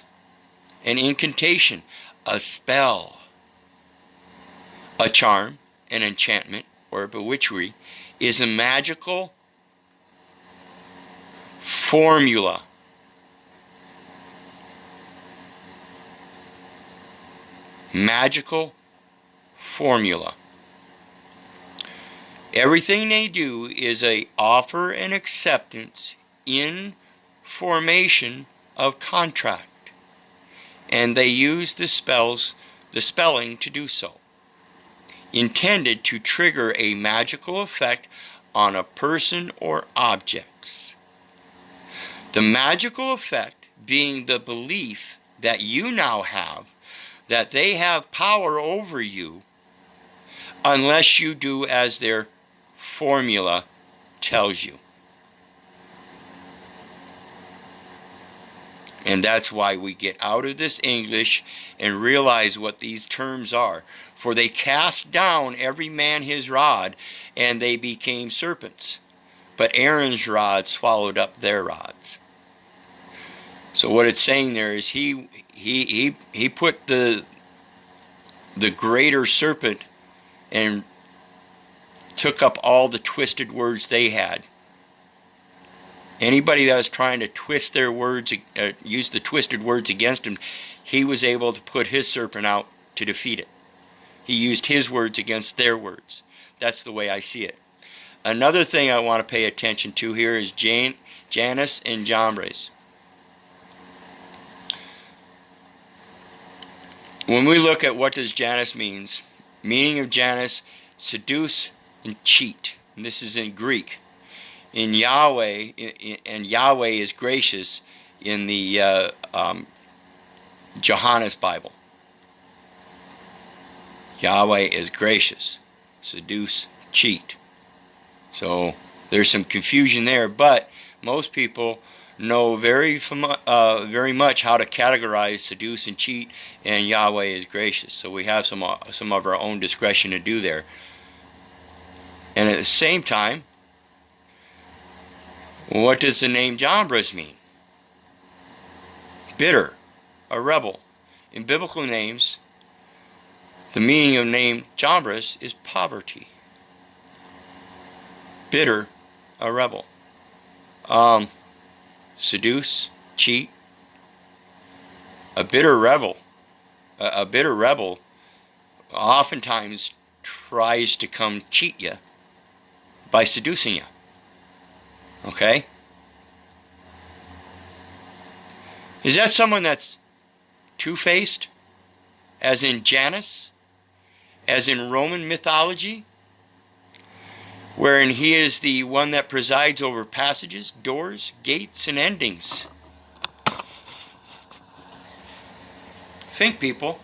An incantation, a spell, a charm, an enchantment, or a bewitchery, is a magical formula. Magical formula. Everything they do is a offer and acceptance in formation of contract. And they use the spelling to do so, intended to trigger a magical effect on a person or objects. The magical effect being the belief that you now have that they have power over you unless you do as their formula tells you. And that's why we get out of this English and realize what these terms are. For they cast down every man his rod, and they became serpents. But Aaron's rod swallowed up their rods. So what it's saying there is he put the greater serpent and took up all the twisted words they had. Anybody that was trying to twist their words, use the twisted words against him, he was able to put his serpent out to defeat it. He used his words against their words. That's the way I see it. Another thing I want to pay attention to here is Jannes and Jambres. When we look at what does Jannes means, meaning of Jannes, seduce and cheat. And this is in Greek. In Yahweh, and Yahweh is gracious in the Johannes Bible. Yahweh is gracious. Seduce, cheat. So there's some confusion there, but most people know very much how to categorize seduce and cheat, and Yahweh is gracious. So we have some of our own discretion to do there. And at the same time, what does the name Jambres mean? Bitter, a rebel. In biblical names, the meaning of the name Jambres is poverty. Bitter, a rebel. Seduce, cheat. A bitter rebel oftentimes tries to come cheat you by seducing you. Okay? Is that someone that's two-faced? As in Janus? As in Roman mythology? Wherein he is the one that presides over passages, doors, gates, and endings. Think, people.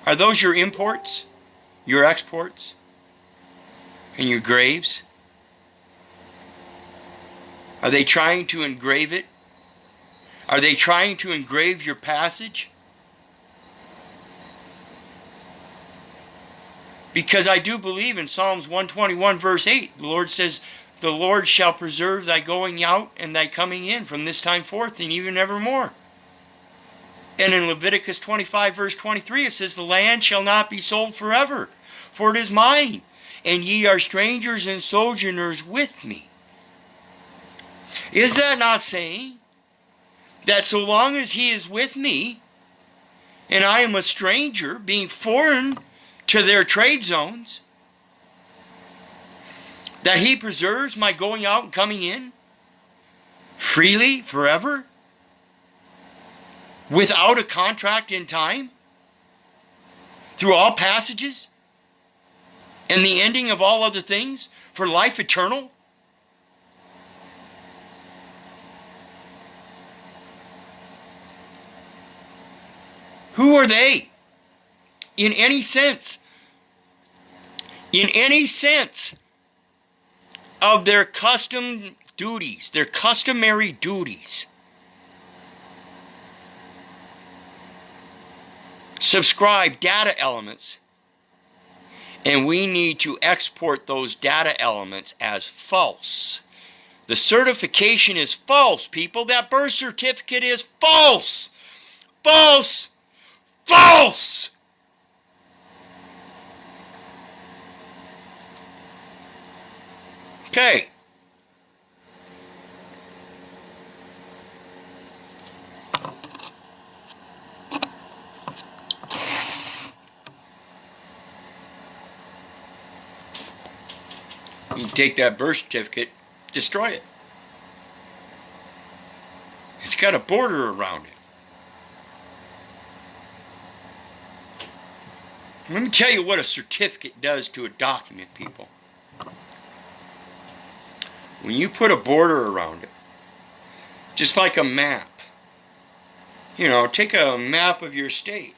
Are those your imports? Your exports? And your graves? Are they trying to engrave it? Are they trying to engrave your passage? Because I do believe in Psalms 121 verse 8, the Lord says, the Lord shall preserve thy going out and thy coming in from this time forth and even evermore. And in Leviticus 25 verse 23 it says, the land shall not be sold forever, for it is mine, and ye are strangers and sojourners with me. Is that not saying that so long as he is with me, and I am a stranger, being foreign to their trade zones, that he preserves my going out and coming in freely forever, without a contract in time, through all passages, and the ending of all other things, for life eternal? Who are they? In any sense of their custom duties, their customary duties. Subscribe data elements, and we need to export those data elements as false. The certification is false, people. That birth certificate is false. False. False. Okay. You take that birth certificate, destroy it. It's got a border around it. Let me tell you what a certificate does to a document, people. When you put a border around it, just like a map, you know, take a map of your state.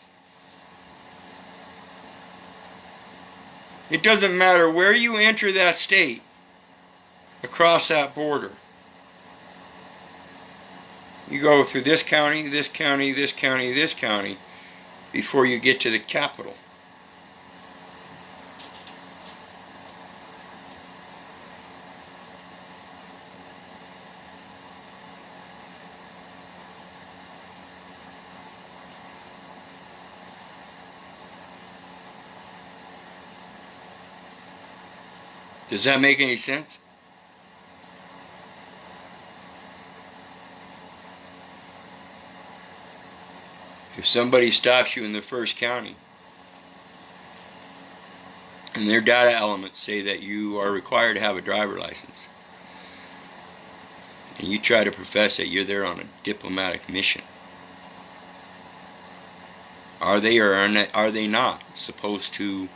It doesn't matter where you enter that state across that border. You go through this county, this county, this county, this county before you get to the capital. Does that make any sense? If somebody stops you in the first county and their data elements say that you are required to have a driver license, and you try to profess that you're there on a diplomatic mission, are they or are they not supposed to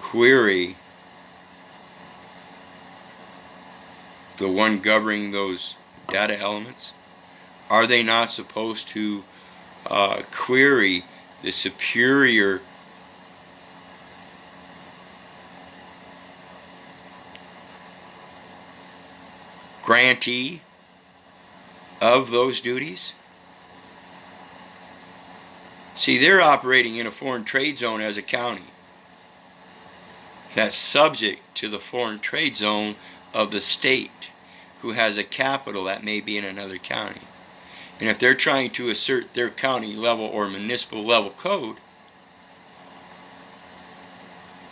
query the one governing those data elements? Are they not supposed to query the superior grantee of those duties? See, they're operating in a foreign trade zone as a county that's subject to the foreign trade zone of the state, who has a capital that may be in another county. And if they're trying to assert their county level or municipal level code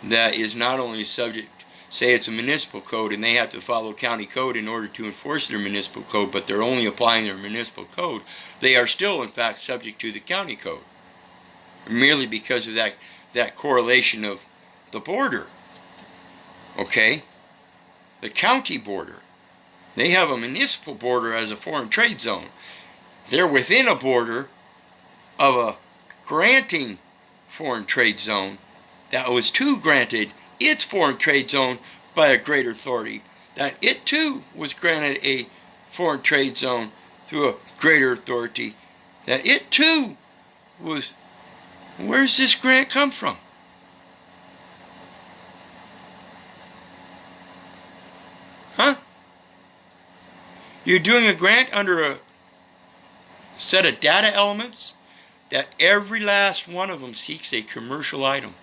that is not only subject, say it's a municipal code and they have to follow county code in order to enforce their municipal code, but they're only applying their municipal code, they are still in fact subject to the county code, merely because of that correlation of the border. Okay? The county border. They have a municipal border as a foreign trade zone. They're within a border of a granting foreign trade zone that was too granted its foreign trade zone by a greater authority. That it too was granted a foreign trade zone through a greater authority. That it too was... Where's this grant come from? Huh? You're doing a grant under a set of data elements that every last one of them seeks a commercial item.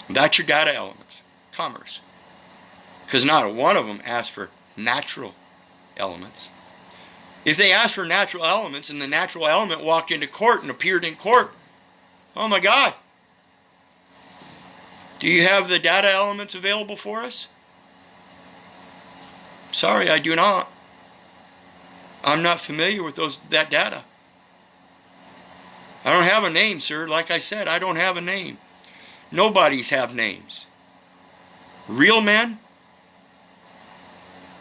That's your data elements, commerce. Because not one of them asks for natural elements. If they asked for natural elements and the natural element walked into court and appeared in court, oh my God. Do you have the data elements available for us? Sorry, I do not. I'm not familiar with that data. I don't have a name, sir. Like I said, I don't have a name. Nobody's have names. Real men,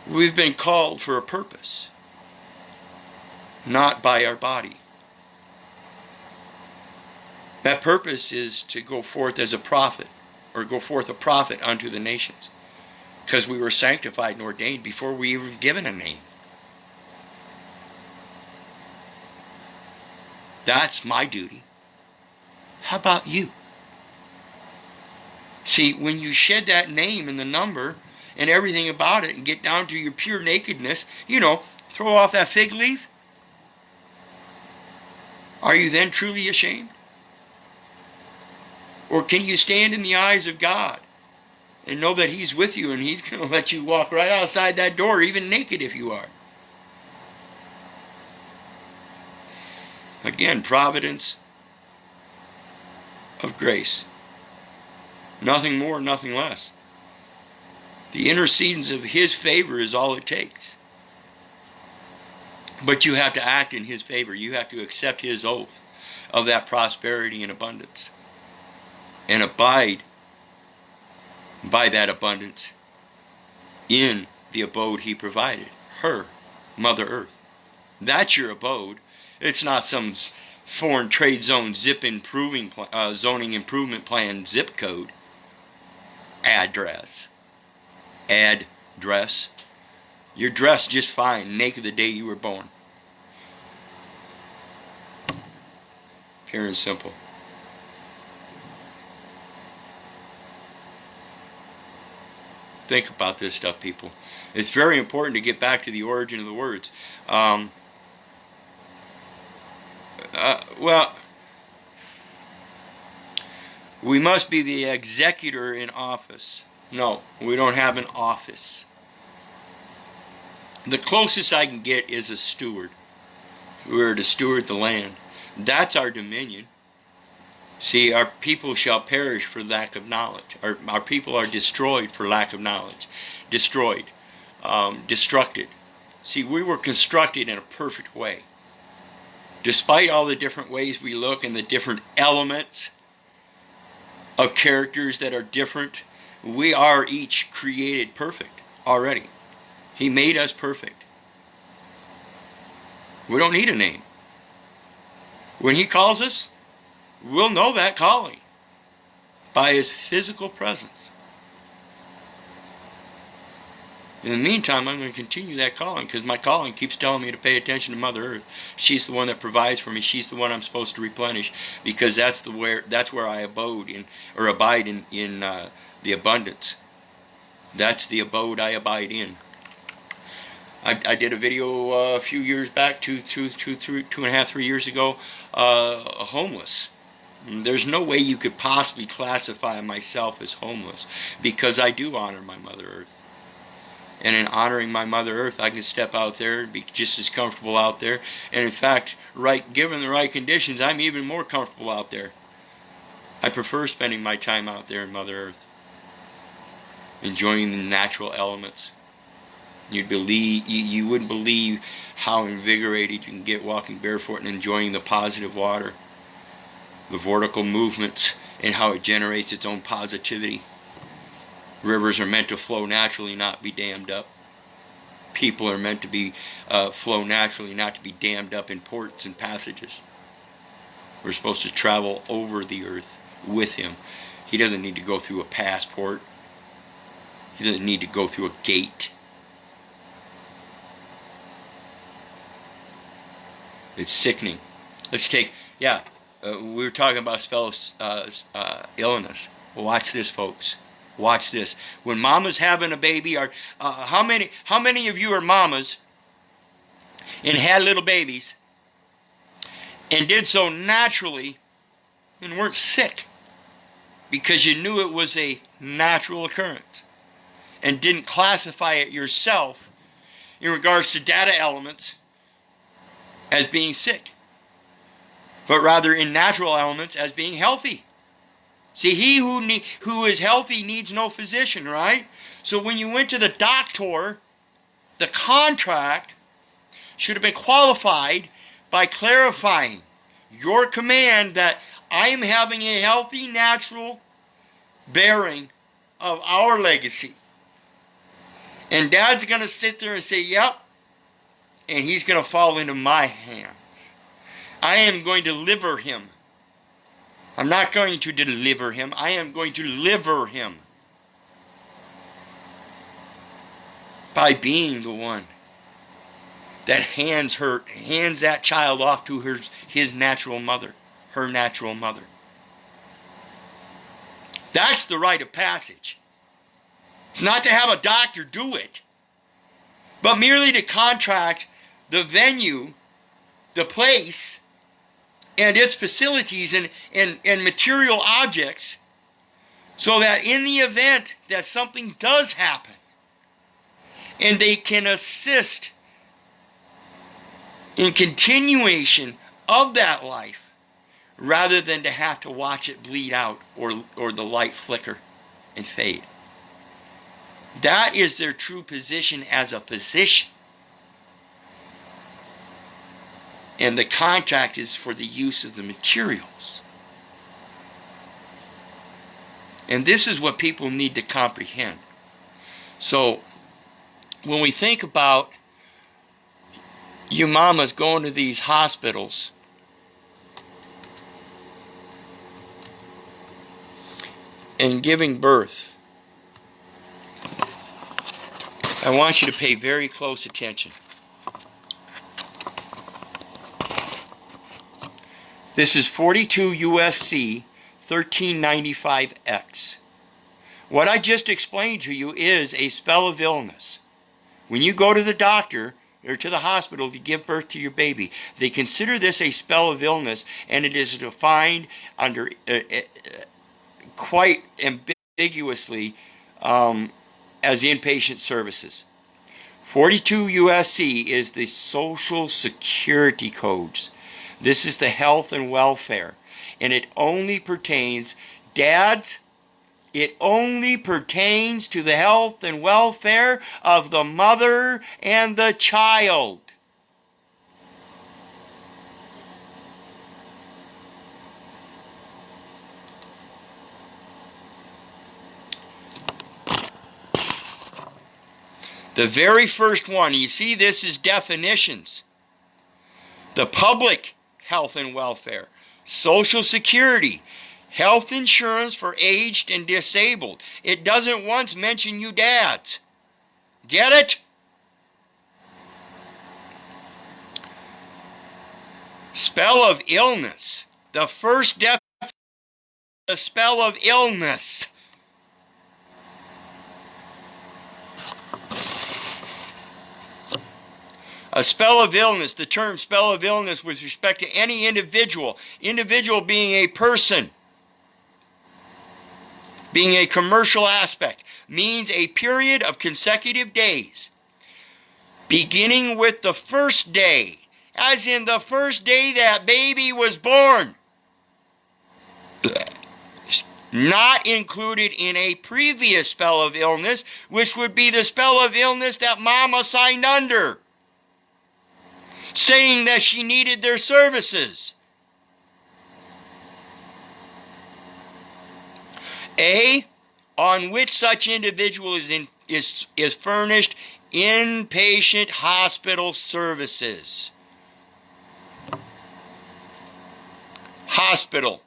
we've been called for a purpose, not by our body. That purpose is to go forth as a prophet, or go forth a prophet unto the nations, because we were sanctified and ordained before we were given a name. That's my duty. How about you? See, when you shed that name and the number and everything about it and get down to your pure nakedness, you know, throw off that fig leaf, are you then truly ashamed? Or can you stand in the eyes of God and know that He's with you and He's going to let you walk right outside that door, even naked if you are? Again, providence of grace. Nothing more, nothing less. The intercedence of His favor is all it takes. But you have to act in His favor. You have to accept His oath of that prosperity and abundance, and abide by that abundance in the abode he provided, her, Mother Earth. That's your abode. It's not some foreign trade zone zoning improvement plan zip code. Address. You're dressed just fine, naked the day you were born. Pure and simple. Think about this stuff, people. It's very important to get back to the origin of the words. Well, we must be the executor in office. No, we don't have an office. The closest I can get is a steward. We're to steward the land. That's our dominion. See, our people shall perish for lack of knowledge. Our people are destroyed for lack of knowledge. Destroyed. Destructed. See, we were constructed in a perfect way. Despite all the different ways we look and the different elements of characters that are different, we are each created perfect already. He made us perfect. We don't need a name. When he calls us, we'll know that calling by his physical presence. In the meantime, I'm going to continue that calling because my calling keeps telling me to pay attention to Mother Earth. She's the one that provides for me. She's the one I'm supposed to replenish because that's where I abide in the abundance. That's the abode I abide in. I did a video a few years back, 2.5, 3 years ago, homeless. There's no way you could possibly classify myself as homeless because I do honor my Mother Earth. And in honoring my Mother Earth, I can step out there and be just as comfortable out there. And in fact, given the right conditions, I'm even more comfortable out there. I prefer spending my time out there in Mother Earth, enjoying the natural elements. You wouldn't believe how invigorated you can get walking barefoot and enjoying the positive water, the vortical movements, and how it generates its own positivity. Rivers are meant to flow naturally, not be dammed up. People are meant to flow naturally, not to be dammed up in ports and passages. We're supposed to travel over the earth with him. He doesn't need to go through a passport. He doesn't need to go through a gate. It's sickening. Let's take, we were talking about illness. Watch this, folks. Watch this. When mama's having a baby, how many of you are mamas and had little babies and did so naturally and weren't sick because you knew it was a natural occurrence and didn't classify it yourself in regards to data elements as being sick, but rather in natural elements as being healthy. See, he who is healthy needs no physician, right? So when you went to the doctor, the contract should have been qualified by clarifying your command that I am having a healthy, natural bearing of our legacy. And Dad's going to sit there and say, yep, and he's going to fall into my hands. I am going to liver him. I'm not going to deliver him. I am going to liver him by being the one that hands that child off to his natural mother, her natural mother. That's the rite of passage. It's not to have a doctor do it, but merely to contract the venue, the place, and its facilities and material objects so that in the event that something does happen and they can assist in continuation of that life rather than to have to watch it bleed out or the light flicker and fade. That is their true position as a physician. And the contract is for the use of the materials. And this is what people need to comprehend. So when we think about you mamas going to these hospitals and giving birth, I want you to pay very close attention. This is 42 UFC 1395X. What I just explained to you is a spell of illness. When you go to the doctor or to the hospital to give birth to your baby, they consider this a spell of illness, and it is defined under quite ambiguously as inpatient services. 42 USC is the Social Security codes. This is the health and welfare, and it only pertains, dads, it only pertains to the health and welfare of the mother and the child. The very first one, you see this is definitions. The public health and welfare, Social Security, health insurance for aged and disabled. It doesn't once mention you dads. Get it? Spell of illness. The first definition is the spell of illness. A spell of illness, the term spell of illness with respect to any individual being a person, being a commercial aspect, means a period of consecutive days, beginning with the first day, as in the first day that baby was born, not included in a previous spell of illness, which would be the spell of illness that mama signed under, saying that she needed their services. A, on which such individual is furnished inpatient hospital services. Hospital,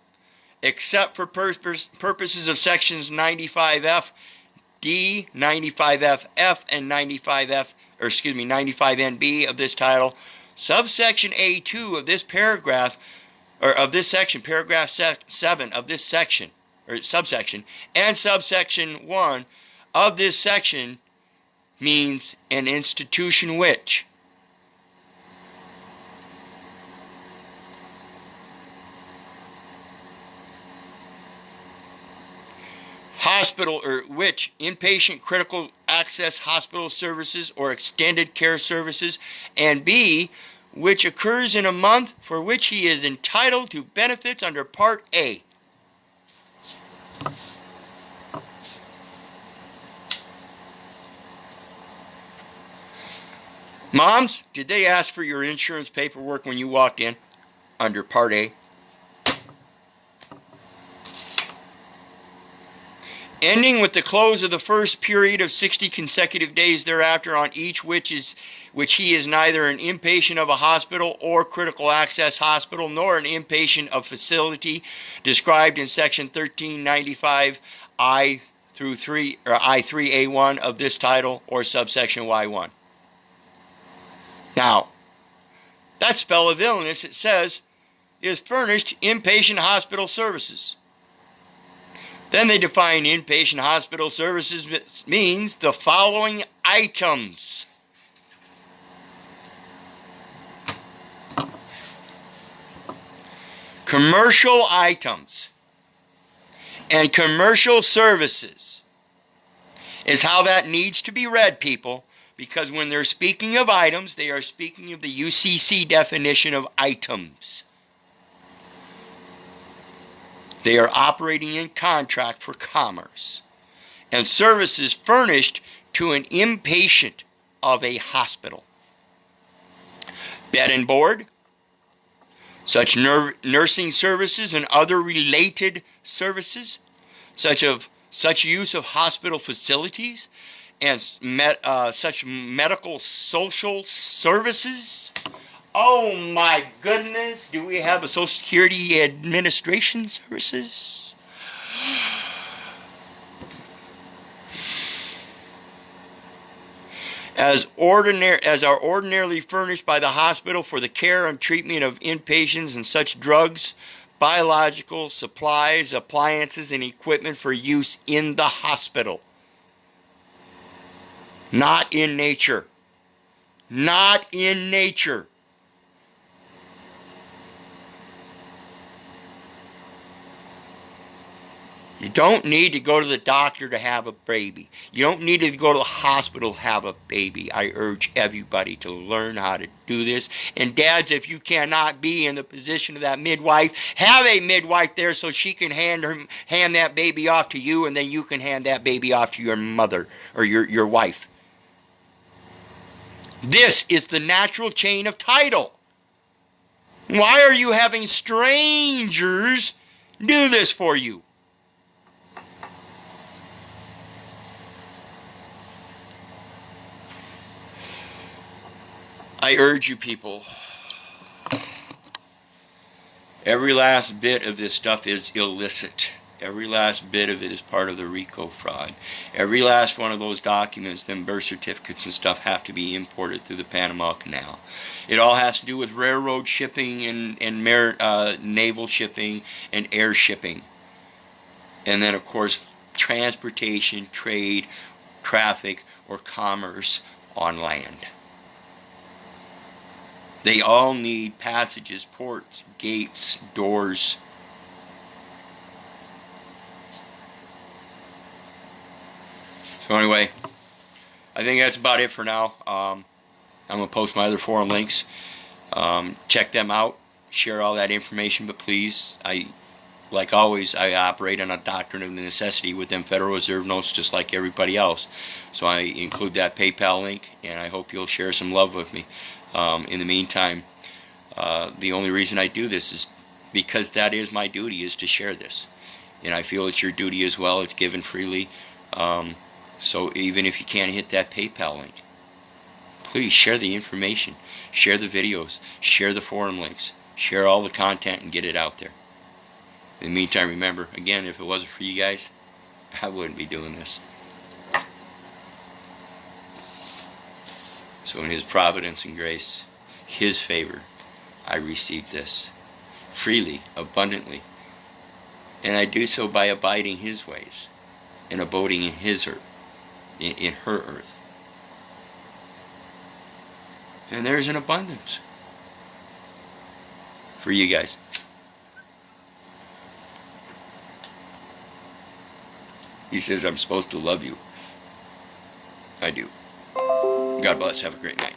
except for purposes of sections 95F, D, 95FF, and 95NB of this title, subsection A2 of this paragraph, or of this section, paragraph 7 of this section, or subsection, and subsection 1 of this section means an institution which hospital, or which inpatient critical access hospital services or extended care services, and B, which occurs in a month for which he is entitled to benefits under Part A. Moms, did they ask for your insurance paperwork when you walked in under Part A? Ending with the close of the first period of 60 consecutive days thereafter, on each which he is neither an inpatient of a hospital or critical access hospital, nor an inpatient of facility described in section 1395 I through 3 or I3A1 of this title, or subsection Y1. Now, that spell of illness, it says, is furnished inpatient hospital services. Then they define inpatient hospital services means the following items. Commercial items and commercial services is how that needs to be read, people, because when they're speaking of items, they are speaking of the UCC definition of items. They are operating in contract for commerce and services furnished to an inpatient of a hospital. Bed and board, such nursing services and other related services, such use of hospital facilities and such medical social services. Oh my goodness, do we have a Social Security Administration services? As are ordinarily furnished by the hospital for the care and treatment of inpatients and such drugs, biological supplies, appliances, and equipment for use in the hospital. Not in nature. Not in nature. You don't need to go to the doctor to have a baby. You don't need to go to the hospital to have a baby. I urge everybody to learn how to do this. And dads, if you cannot be in the position of that midwife, have a midwife there so she can hand that baby off to you, and then you can hand that baby off to your mother or your wife. This is the natural chain of title. Why are you having strangers do this for you? I urge you people, every last bit of this stuff is illicit. Every last bit of it is part of the RICO fraud. Every last one of those documents, them birth certificates and stuff, have to be imported through the Panama Canal. It all has to do with railroad shipping and naval shipping and air shipping. And then, of course, transportation, trade, traffic, or commerce on land. They all need passages, ports, gates, doors. So anyway, I think that's about it for now. I'm going to post my other forum links. Check them out. Share all that information, but please, like always, I operate on a doctrine of necessity with them Federal Reserve notes just like everybody else. So I include that PayPal link, and I hope you'll share some love with me. In the meantime, the only reason I do this is because that is my duty, is to share this. And I feel it's your duty as well. It's given freely. So even if you can't hit that PayPal link, please share the information. Share the videos. Share the forum links. Share all the content and get it out there. In the meantime, remember, again, if it wasn't for you guys, I wouldn't be doing this. So in His providence and grace, His favor, I receive this freely, abundantly. And I do so by abiding His ways and abiding in His earth, in her earth. And there's an abundance for you guys. He says I'm supposed to love you. I do. God bless. Have a great night.